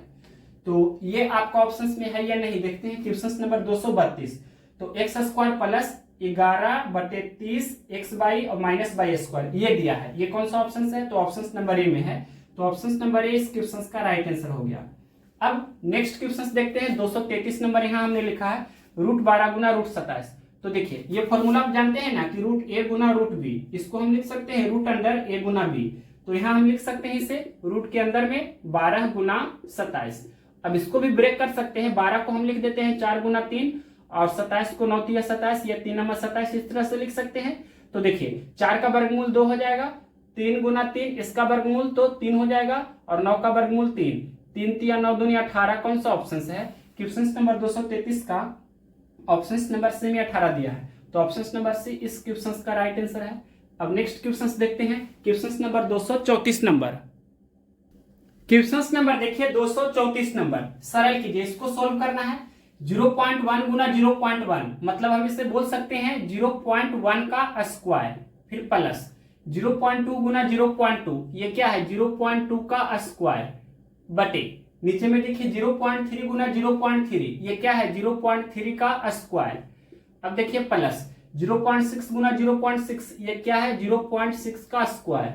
[SPEAKER 1] तो ये आपका ऑप्शन में है या नहीं देखते हैं, क्वेश्चन नंबर 232। तो x² प्लस 11/30 xy और माइनस y² ये दिया है। ये कौन सा ऑप्शन है, तो ऑप्शन नंबर ए में है। तो ऑप्शन नंबर ए इस क्वेश्चन का राइट आंसर हो गया। अब नेक्स्ट क्वेश्चन देखते हैं 233 नंबर। यहाँ हमने लिखा है √12 गुना √27। तो देखिए ये फॉर्मूला आप जानते हैं ना कि √a गुना √b, इसको हम लिख सकते हैं √a गुना b। तो यहाँ हम लिख सकते हैं इसे रूट के अंदर में 12 गुना 27। अब इसको भी ब्रेक कर सकते हैं, 12 को हम लिख देते हैं 4 गुना 3 और 27 को 9 × 27 या 3 × 27 इस तरह से लिख सकते हैं। तो देखिए 4 का वर्गमूल 2 हो जाएगा, 3 गुना 3 इसका वर्गमूल तो 3 हो जाएगा और 9 का वर्गमूल 3, 3 × 9 = 18। कौन सा ऑप्शन है, क्वेश्चन नंबर 233 का ऑप्शन नंबर सी में 18 दिया है। तो ऑप्शन नंबर सी इस क्वेश्चन का राइट आंसर है। अब नेक्स्ट क्वेश्चन देखते हैं, question number 234 number. Question number देखिए 234 नंबर, सरल कीजिए, इसको सोल्व करना है। 0.1 गुना 0.1 मतलब हम इसे बोल सकते हैं 0.1 का स्क्वायर, फिर प्लस 0.2 गुना 0.2 ये क्या है 0.2 का स्क्वायर, बटे नीचे में देखिए 0.3 गुना 0.3 ये क्या है 0.3 का स्क्वायर। अब देखिए प्लस 0.6 गुना 0.6 ये क्या है 0.6 का स्क्वायर।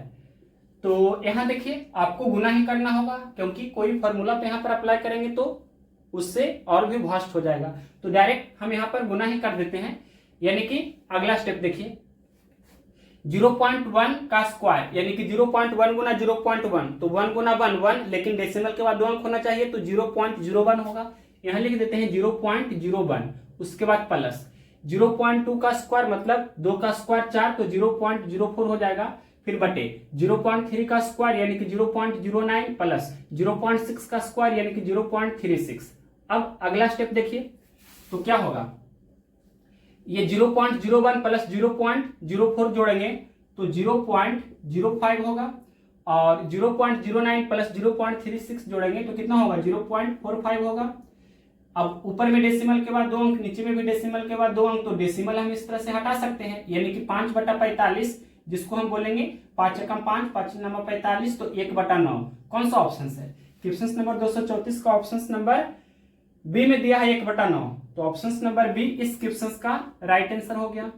[SPEAKER 1] तो यहाँ देखिए आपको गुना ही करना होगा क्योंकि कोई फॉर्मूला पे यहाँ पर अप्लाई करेंगे तो उससे और भी वास्ट हो जाएगा। तो डायरेक्ट हम यहाँ पर गुना ही कर देते हैं, यानी कि अगला स्टेप देखिए 0.1 का स्क्वायर यानी कि 0.1 गुना 0.1 तो 1 गुना 1 1, लेकिन डेसिमल के बाद 2 अंक होना चाहिए तो 0.01 होगा। यहाँ लिख देते हैं 0.01, उसके बाद प्लस 0.2 का स्क्वायर मतलब 2 का स्क्वायर 4 तो 0.04 हो जाएगा, फिर बटे 0.3 का स्क्वायर यानी कि 0.09 प्लस 0.6 का स्क्वायर यानी कि 0.36। अब अगला स्टेप देखिए तो क्या होगा, ये 0.01 प्लस 0.04 जोड़ेंगे तो 0.05 होगा, और 0.09 प्लस 0.36 जोड़ेंगे तो कितना होगा 0.45 होगा। अब ऊपर में डेसिमल के बाद 2 अंक, नीचे में भी डेसिमल के बाद 2 अंक, तो डेसिमल हम इस तरह से हटा सकते हैं, यानी कि 5/45, जिसको हम बोलेंगे 5 एकम 5, 5 नंबर 45, तो 1/9। कौन सा ऑप्शन है? क्वेश्चन नंबर 234 का ऑप्शन नंबर बी में दिया है 1/9, तो ऑप्शन नंबर बी इस क्वेश्चन का राइट आंसर हो गया।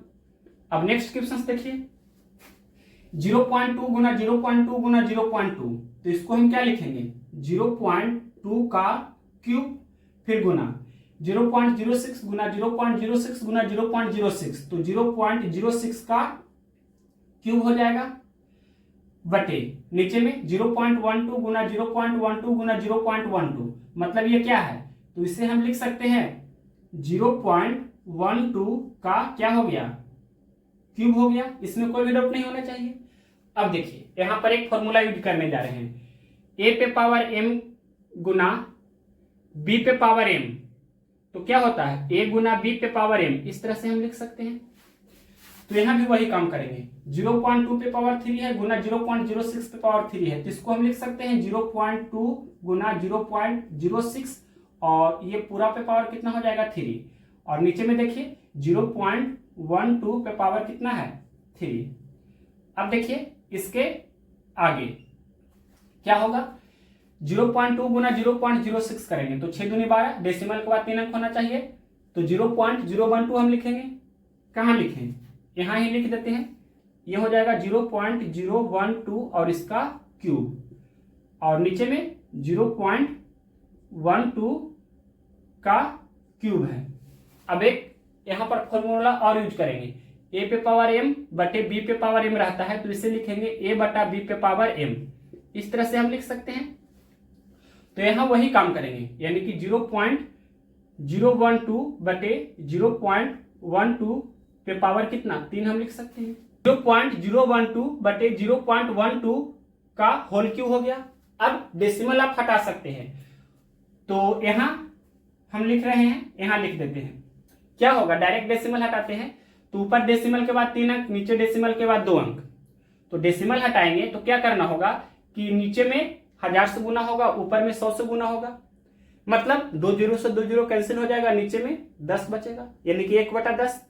[SPEAKER 1] अब नेक्स्ट क्वेश्चन देखिए, 0.2 गुना 0.2 गुना 0.2, तो इसको हम क्या लिखेंगे 0.2 का क्यूब, फिर गुना 0.06 गुना 0.06 गुना 0.06, तो 0.06 का क्यूब हो जाएगा, बटे नीचे में 0.12 गुना 0.12 गुना 0.12, मतलब ये क्या है, तो इसे हम लिख सकते हैं 0.12 का क्या हो गया क्यूब हो गया, इसमें कोई भी डाउट नहीं होना चाहिए। अब देखिए यहां पर एक फॉर्मूला यूज करने जा रहे हैं, a पे पावर m गुना b पे पावर m, तो क्या होता है a गुना b पे पावर m, इस तरह से हम लिख सकते हैं। तो यहां भी वही काम करेंगे, 0.2 पे पावर 3 है गुना 0.06 पे पावर 3 है, तो इसको हम लिख सकते हैं 0.2 गुना 0.06, और ये पूरा पे पावर कितना हो जाएगा 3, और नीचे में देखिए 0.12 पे पावर कितना है 3। अब देखिए इसके आगे क्या होगा, 0.2 गुना 0.06 करेंगे तो 6 दूनी 12, डेसिमल के बाद 3 अंक होना चाहिए, तो 0.012 हम लिखेंगे, कहाँ लिखें यहां ही लिख देते हैं, ये हो जाएगा 0.012 और इसका क्यूब, और नीचे में 0.12 का क्यूब है। अब एक यहां पर फॉर्मूला और यूज करेंगे, a पे पावर m बटे b पे पावर m रहता है, तो इसे लिखेंगे a बटा b पे पावर m, इस तरह से हम लिख सकते हैं। तो यहां वही काम करेंगे, यानी कि 0.012 बटे 0.12 पे पावर कितना 3 हम लिख सकते हैं, 0.012 बटे 0.12 का होल क्यूब हो गया। अब डेसिमल आप हटा सकते हैं, तो यहां हम लिख रहे हैं, यहां लिख देते हैं, क्या होगा डायरेक्ट डेसिमल हटाते हैं, तो ऊपर डेसिमल के बाद 3 अंक, नीचे डेसिमल के बाद 2 अंक, तो डेसिमल हटाएंगे तो क्या करना होगा कि नीचे में 1000 से गुना होगा, ऊपर में 100 से गुना होगा, मतलब 2 जीरो से 2 जीरो कैंसिल हो जाएगा, नीचे में 10 बचेगा, यानी कि 1/10,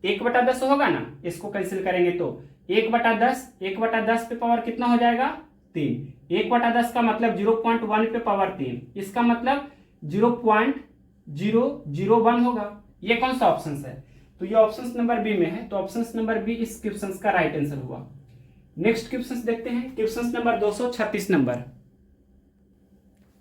[SPEAKER 1] 1/10 होगा ना, इसको कैंसिल करेंगे तो 1/10, 1/10 पे पावर कितना हो जाएगा 3, 1/10 का मतलब 0.1 पे पावर 3, इसका मतलब 0.001 होगा। ये कौन सा ऑप्शन है, तो ये ऑप्शन नंबर बी में है, तो ऑप्शन नंबर बी इस क्वेश्चन का राइट आंसर हुआ। नेक्स्ट क्वेश्चन देखते हैं, question number 236 number,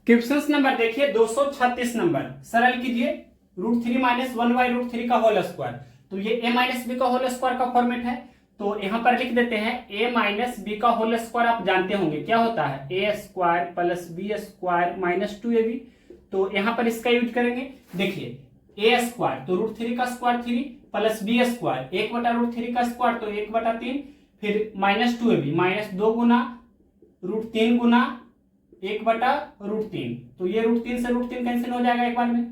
[SPEAKER 1] question number देखिए 236 नंबर, सरल कीजिए, √3 माइनस 1/√3 का होल स्क्वायर, तो ये a माइनस बी का होल स्क्वायर का फॉर्मेट है, तो यहां पर लिख देते हैं a माइनस बी का होल स्क्वायर, आप जानते होंगे क्या होता है a square plus b square minus 2ab, तो यहां पर इसका यूज करेंगे। देखिए a स्क्वायर तो √3 का स्क्वायर 3 प्लस b स्क्वायर 1/√3 का स्क्वायर तो 1/3, फिर माइनस 2ab माइनस 2 गुना √3 गुना 1/√3, तो ये √3 से √3 कैंसिल हो जाएगा एक बार में,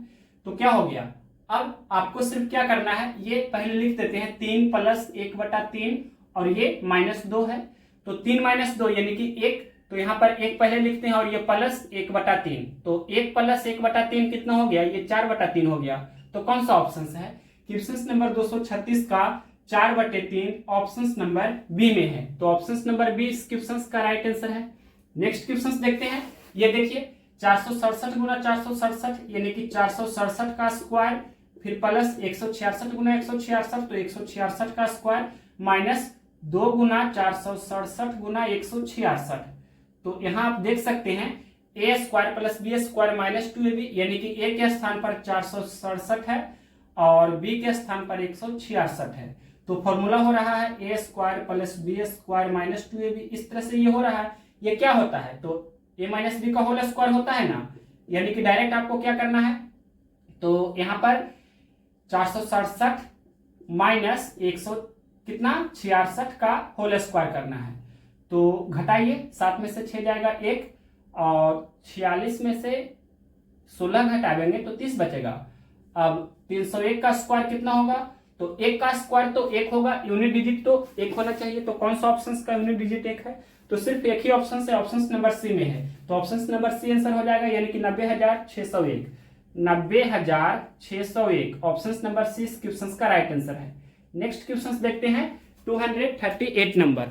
[SPEAKER 1] तो क्या हो गया, अब आपको सिर्फ क्या करना है, ये पहले लिख देते हैं 3 प्लस 1/3, और ये -2 है, तो 3 - 2 यानी कि 1, तो यहाँ पर 1 पहले लिखते हैं और ये प्लस 1/3, तो 1 प्लस 1/3 कितना हो गया, ये 4/3 हो गया। तो कौन सा ऑप्शन है, क्वेश्चन नंबर 236 का 4/3 ऑप्शन नंबर बी में है, तो ऑप्शन नंबर बी इस क्वेश्चन का राइट आंसर है। नेक्स्ट क्वेश्चन देखते हैं, ये देखिए 467 गुना 467 यानी कि 467 का स्क्वायर, फिर प्लस 166 गुना 166 तो 166 का स्क्वायर, माइनस 2 गुना 467 गुना 166, तो यहां आप देख सकते हैं a square plus B square minus 2ab, यानी कि a के स्थान पर 467 है और b के स्थान पर 166 है, तो फॉर्मूला हो रहा है a square plus B square minus 2ab, इस तरह से ये हो रहा है। ये क्या होता है, तो a माइनस बी का होल स्क्वायर होता है ना, यानी कि डायरेक्ट आपको क्या करना है, तो यहाँ पर 467 माइनस 100 कितना 66 का होल स्क्वायर करना है, तो घटाइए, 7 में से 6 जाएगा 1 और 46 में से 16 घटाएंगे तो 30 बचेगा। अब 301 का स्क्वायर कितना होगा, तो 1 का स्क्वायर तो 1 होगा, यूनिट डिजिट तो 1 होना चाहिए। तो कौन सा ऑप्शन का यूनिट डिजिट 1 है? तो सिर्फ एक ही ऑप्शन है, ऑप्शन नंबर सी में है। तो ऑप्शन नंबर सी आंसर हो जाएगा, यानी कि 90,601। 90,601 ऑप्शन नंबर सी इस क्वेश्चन का राइट आंसर है। नेक्स्ट क्वेश्चन देखते हैं 238 नंबर।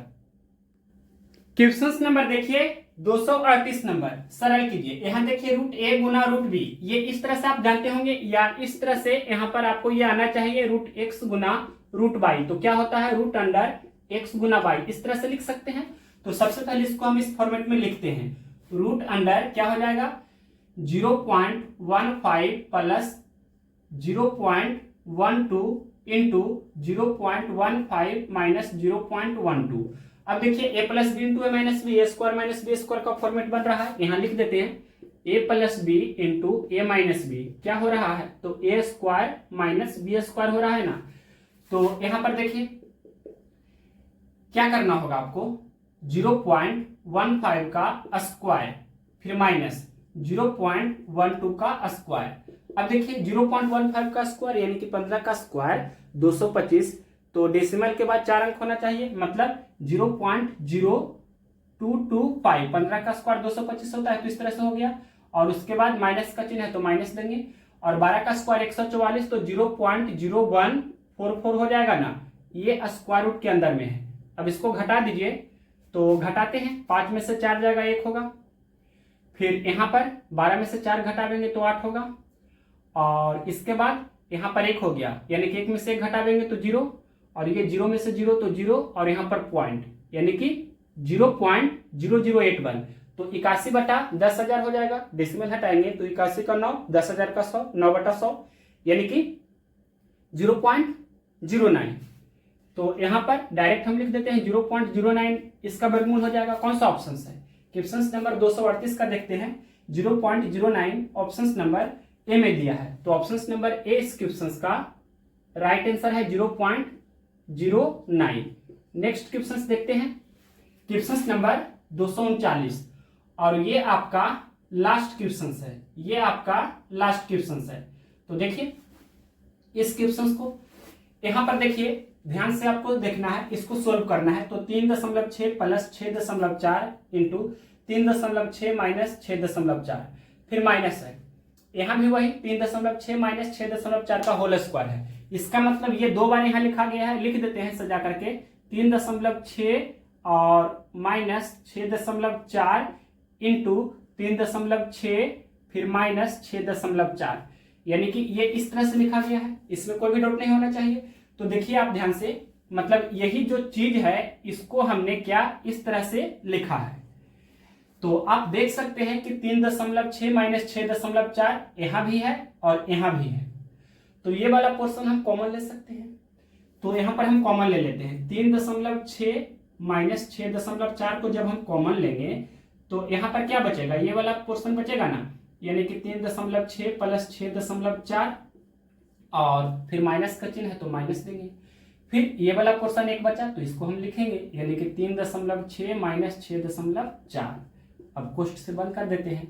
[SPEAKER 1] क्वेश्चन नंबर देखिए 238 नंबर, सरल कीजिए। यहाँ देखिए रूट ए गुना रूट बी, ये इस तरह से आप जानते होंगे, या इस तरह से यहाँ पर आपको ये आना चाहिए रूट एक्स गुना रूट वाई। तो क्या होता है रूट अंडर एक्स गुना वाई, इस तरह से लिख सकते हैं। तो सबसे पहले इसको हम इस फॉर्मेट में लिखते हैं। रूट अंडर क्या हो जाएगा 0.15 प्लस 0.12 इंटू 0.15 माइनस 0.12। अब देखिए ए plus B into A minus B, A square minus B square का फॉर्मेट बन रहा है। यहां लिख देते हैं ए plus B into A minus B, क्या हो रहा है तो ए स्क्वायर माइनस बी स्क्वायर हो रहा है ना। तो यहां पर देखिए क्या करना होगा आपको, 0.15 का स्क्वायर फिर माइनस 0.12 का स्क्वायर। अब देखिए 0.15 का स्क्वायर यानी कि 15 का स्क्वायर 225, तो डेसिमल के बाद 4 अंक होना चाहिए, मतलब 0.0225। 15 का स्क्वायर 225 होता है, तो इस तरह से हो गया। और उसके बाद माइनस का चिन्ह है तो माइनस देंगे। और 12 का स्क्वायर 144, तो 0.0144 हो जाएगा ना, ये स्क्वायर रूट के अंदर में है। अब इसको घटा दीजिए, तो घटाते हैं, 5 में से 4 जाएगा 1 होगा। फिर यहाँ पर 12 में से 4 घटा देंगे तो 8 होगा। और इसके बाद यहाँ पर 1 हो गया, यानी कि 1 में से 1 घटा देंगे तो 0, और ये 0 में से 0 तो 0, और यहाँ पर पॉइंट यानी कि 0.0081। तो 81 बटा 10,000 हो जाएगा। डेसिमल हटाएंगे तो 81 का 9, 10,000 का 100, 9 बटा 100 यानी कि 0.09। तो यहाँ पर डायरेक्ट हम लिख देते हैं 0.09, इसका वर्गमूल हो जाएगा। कौन सा ऑप्शन है? क्वेश्चन नंबर 238 का देखते हैं। 0.09 ऑप्शन नंबर ए में दिया है, तो ऑप्शन नंबर ए इस क्वेश्चन का राइट आंसर है 0.09। नेक्स्ट क्वेश्चन देखते हैं, क्वेश्चन नंबर 239, और ये आपका लास्ट क्वेश्चन है, ये आपका लास्ट क्वेश्चन है। तो देखिए इस क्वेश्चन को यहां पर देखिए ध्यान से आपको देखना है, इसको सोल्व करना है। तो 3.6 प्लस 6.4 इंटू 3.6 माइनस 6.4, फिर माइनस है। यहां भी वही 3.6 माइनस 6.4 का होल स्क्वायर है। इसका मतलब ये 2 बार यहां लिखा गया है, लिख देते हैं सजा करके 3.6 और माइनस 6.4 इंटू 3.6 फिर माइनस 6.4, यानी कि ये इस तरह से लिखा गया है, इसमें कोई भी डाउट नहीं होना चाहिए। तो देखिए आप ध्यान से, मतलब यही जो चीज है इसको हमने क्या इस तरह से लिखा है। तो आप देख सकते हैं कि 3.6 माइनस 6.4 यहां भी है और यहां भी है, तो ये वाला पोर्शन हम कॉमन ले सकते हैं। तो यहां पर हम कॉमन ले लेते हैं 3.6 माइनस 6.4 को जब हम कॉमन लेंगे तो यहां पर क्या बचेगा, ये वाला पोर्शन बचेगा ना, यानी कि 3.6 प्लस 6.4 और फिर माइनस का चिन्ह है तो माइनस देंगे। फिर ये वाला पोर्शन एक बचा तो इसको हम लिखेंगे, यानी कि 3.6 माइनस 6.4। अब कोष्ठ से बंद कर देते हैं,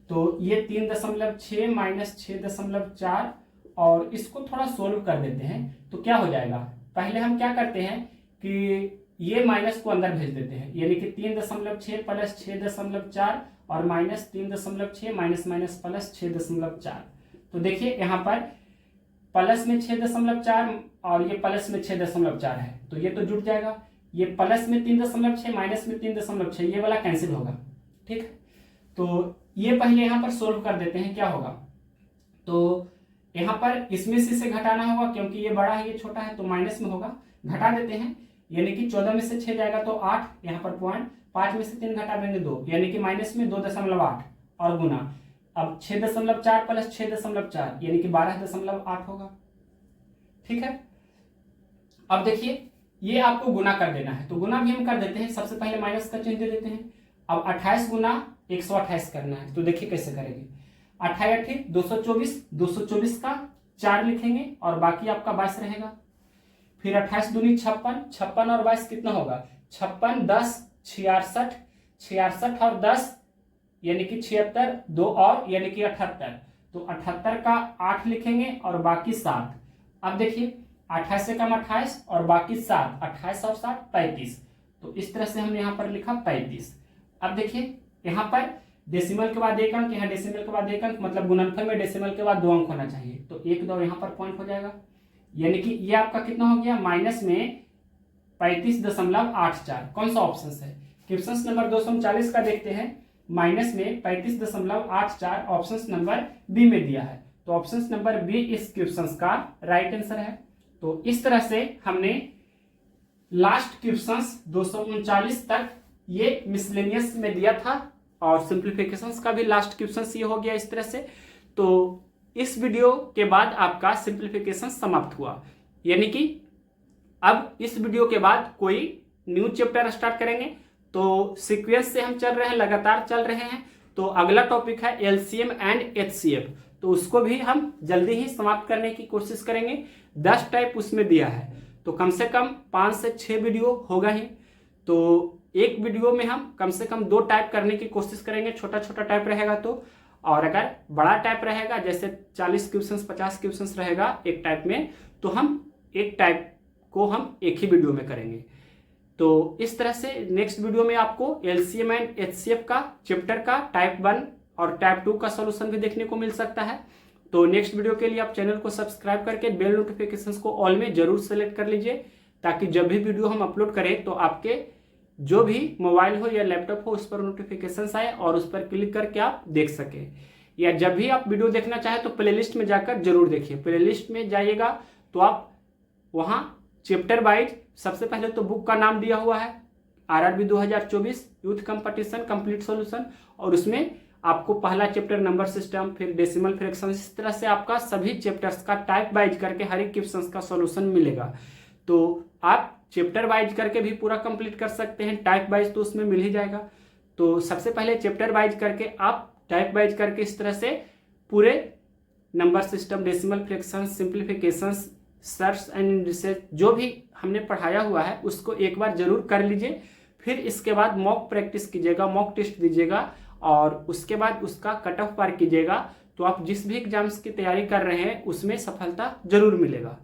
[SPEAKER 1] तो ये 3.6 माइनस 6.4 और इसको थोड़ा सोल्व कर देते हैं तो क्या हो जाएगा। पहले हम क्या करते हैं कि ये माइनस को अंदर भेज देते हैं, यानी कि 3.6 प्लस 6.4 और माइनस 3.6 माइनस माइनस प्लस 6.4। तो देखिए यहाँ पर प्लस में 6.4 और ये प्लस में 6.4 है, तो ये तो जुड़ जाएगा। ये प्लस में 3.6 माइनस में 3.6, ये वाला कैंसिल होगा, ठीक है। तो ये पहले यहाँ पर सोल्व कर देते हैं, क्या होगा। तो यहाँ पर इसमें से इसे घटाना होगा, क्योंकि ये बड़ा है ये छोटा है, तो माइनस में होगा, घटा देते हैं, यानी कि 14 में से 6 जाएगा तो 8, यहाँ पर पॉइंट, 5 में से 3 घटा देंगे 2, यानी कि माइनस में 2.8 और गुना। अब 6.4 प्लस 6.4 यानी कि 12.8 होगा, ठीक है। अब देखिए ये आपको गुना कर देना है, तो गुना भी हम कर देते हैं। सबसे पहले माइनस का चिन्ह दे देते हैं। अब 28 गुना 128 करना है, तो देखिए कैसे करेंगे। 28 224, 224 का 4 लिखेंगे और बाकी आपका 22 रहेगा। फिर 28 दूनी 56, 56 और 22 कितना होगा, 56 10 66, 66 और 10 यानी कि 76, 2 और यानी कि 78, तो 78 का 8 लिखेंगे और बाकी 7। अब देखिए 28 से कम 28 और बाकी 7, 28 और 7 35। तो इस तरह से हमने यहाँ पर लिखा 35। अब देखिए यहाँ पर डेसिमल के बाद एक अंक, यहाँ डेसिमल के बाद एक अंक, मतलब गुणनफल में डेसिमल के बाद 2 अंक होना चाहिए। तो 1 2 यहाँ पर पॉइंट हो जाएगा, यानी कि ये आपका कितना हो गया, माइनस में 35.84। कौन सा ऑप्शन है? क्वेश्चन नंबर 239 का देखते हैं। माइनस में 35.84 ऑप्शन नंबर बी में दिया है। तो ऑप्शन नंबर बी इस क्वेश्चन का राइट आंसर है। तो इस तरह से हमने लास्ट क्वेश्चन 239 तक ये मिसलेनियस में दिया था और सिंप्लीफिकेशंस का भी लास्ट क्वेश्चन ये हो गया इस तरह से। तो इस वीडियो के बाद आपका सिंप्लीफिकेशन समाप्त हुआ, यानी कि अब इस वीडियो के बाद कोई न्यू चैप्टर स्टार्ट करेंगे। तो सीक्वेंस से हम चल रहे हैं, लगातार चल रहे हैं। तो अगला टॉपिक है एलसीएम एंड एचसीएफ, तो उसको भी हम जल्दी ही समाप्त करने की कोशिश करेंगे। 10 टाइप उसमें दिया है, तो कम से कम 5 से 6 वीडियो होगा ही। तो एक वीडियो में हम कम से कम 2 टाइप करने की कोशिश करेंगे, छोटा छोटा टाइप रहेगा तो। और अगर बड़ा टाइप रहेगा, जैसे 40 क्वेश्चन 50 क्वेश्चन रहेगा एक टाइप में, तो हम एक टाइप को हम एक ही वीडियो में करेंगे। तो इस तरह से नेक्स्ट वीडियो में आपको एलसीएम एंड एचसीएफ का चैप्टर का टाइप 1 और टाइप 2 का सॉल्यूशन भी देखने को मिल सकता है। तो नेक्स्ट वीडियो के लिए आप चैनल को सब्सक्राइब करके बेल नोटिफिकेशंस को ऑल में जरूर सेलेक्ट कर लीजिए, ताकि जब भी वीडियो हम अपलोड करें तो आपके जो भी मोबाइल हो या लैपटॉप हो उस पर नोटिफिकेशंस आए और उस पर क्लिक करके आप देख सकें। या जब भी आप वीडियो देखना चाहें तो प्लेलिस्ट में जाकर जरूर देखिए। प्लेलिस्ट में जाइएगा तो आप वहाँ चैप्टर वाइज सबसे पहले तो बुक का नाम दिया हुआ है RRB 2024 youth competition complete solution, और उसमें आपको पहला चैप्टर नंबर सिस्टम, फिर डेसिमल फ्रैक्शन, इस तरह से आपका सभी चैप्टर्स का टाइप वाइज करके हर एक क्वेश्चन का सॉल्यूशन मिलेगा। तो आप चैप्टर वाइज करके भी पूरा कंप्लीट कर सकते हैं, टाइप वाइज तो उसमें मिल ही जाएगा। तो सबसे पहले चैप्टर वाइज करके आप टाइप वाइज करके इस तरह से पूरे number system, decimal fraction, simplifications, search and indices जो भी हमने पढ़ाया हुआ है उसको एक बार जरूर कर लीजिए। फिर इसके बाद मॉक प्रैक्टिस कीजिएगा, मॉक टेस्ट दीजिएगा और उसके बाद उसका कट ऑफ पार कीजिएगा। तो आप जिस भी एग्जाम्स की तैयारी कर रहे हैं उसमें सफलता जरूर मिलेगा।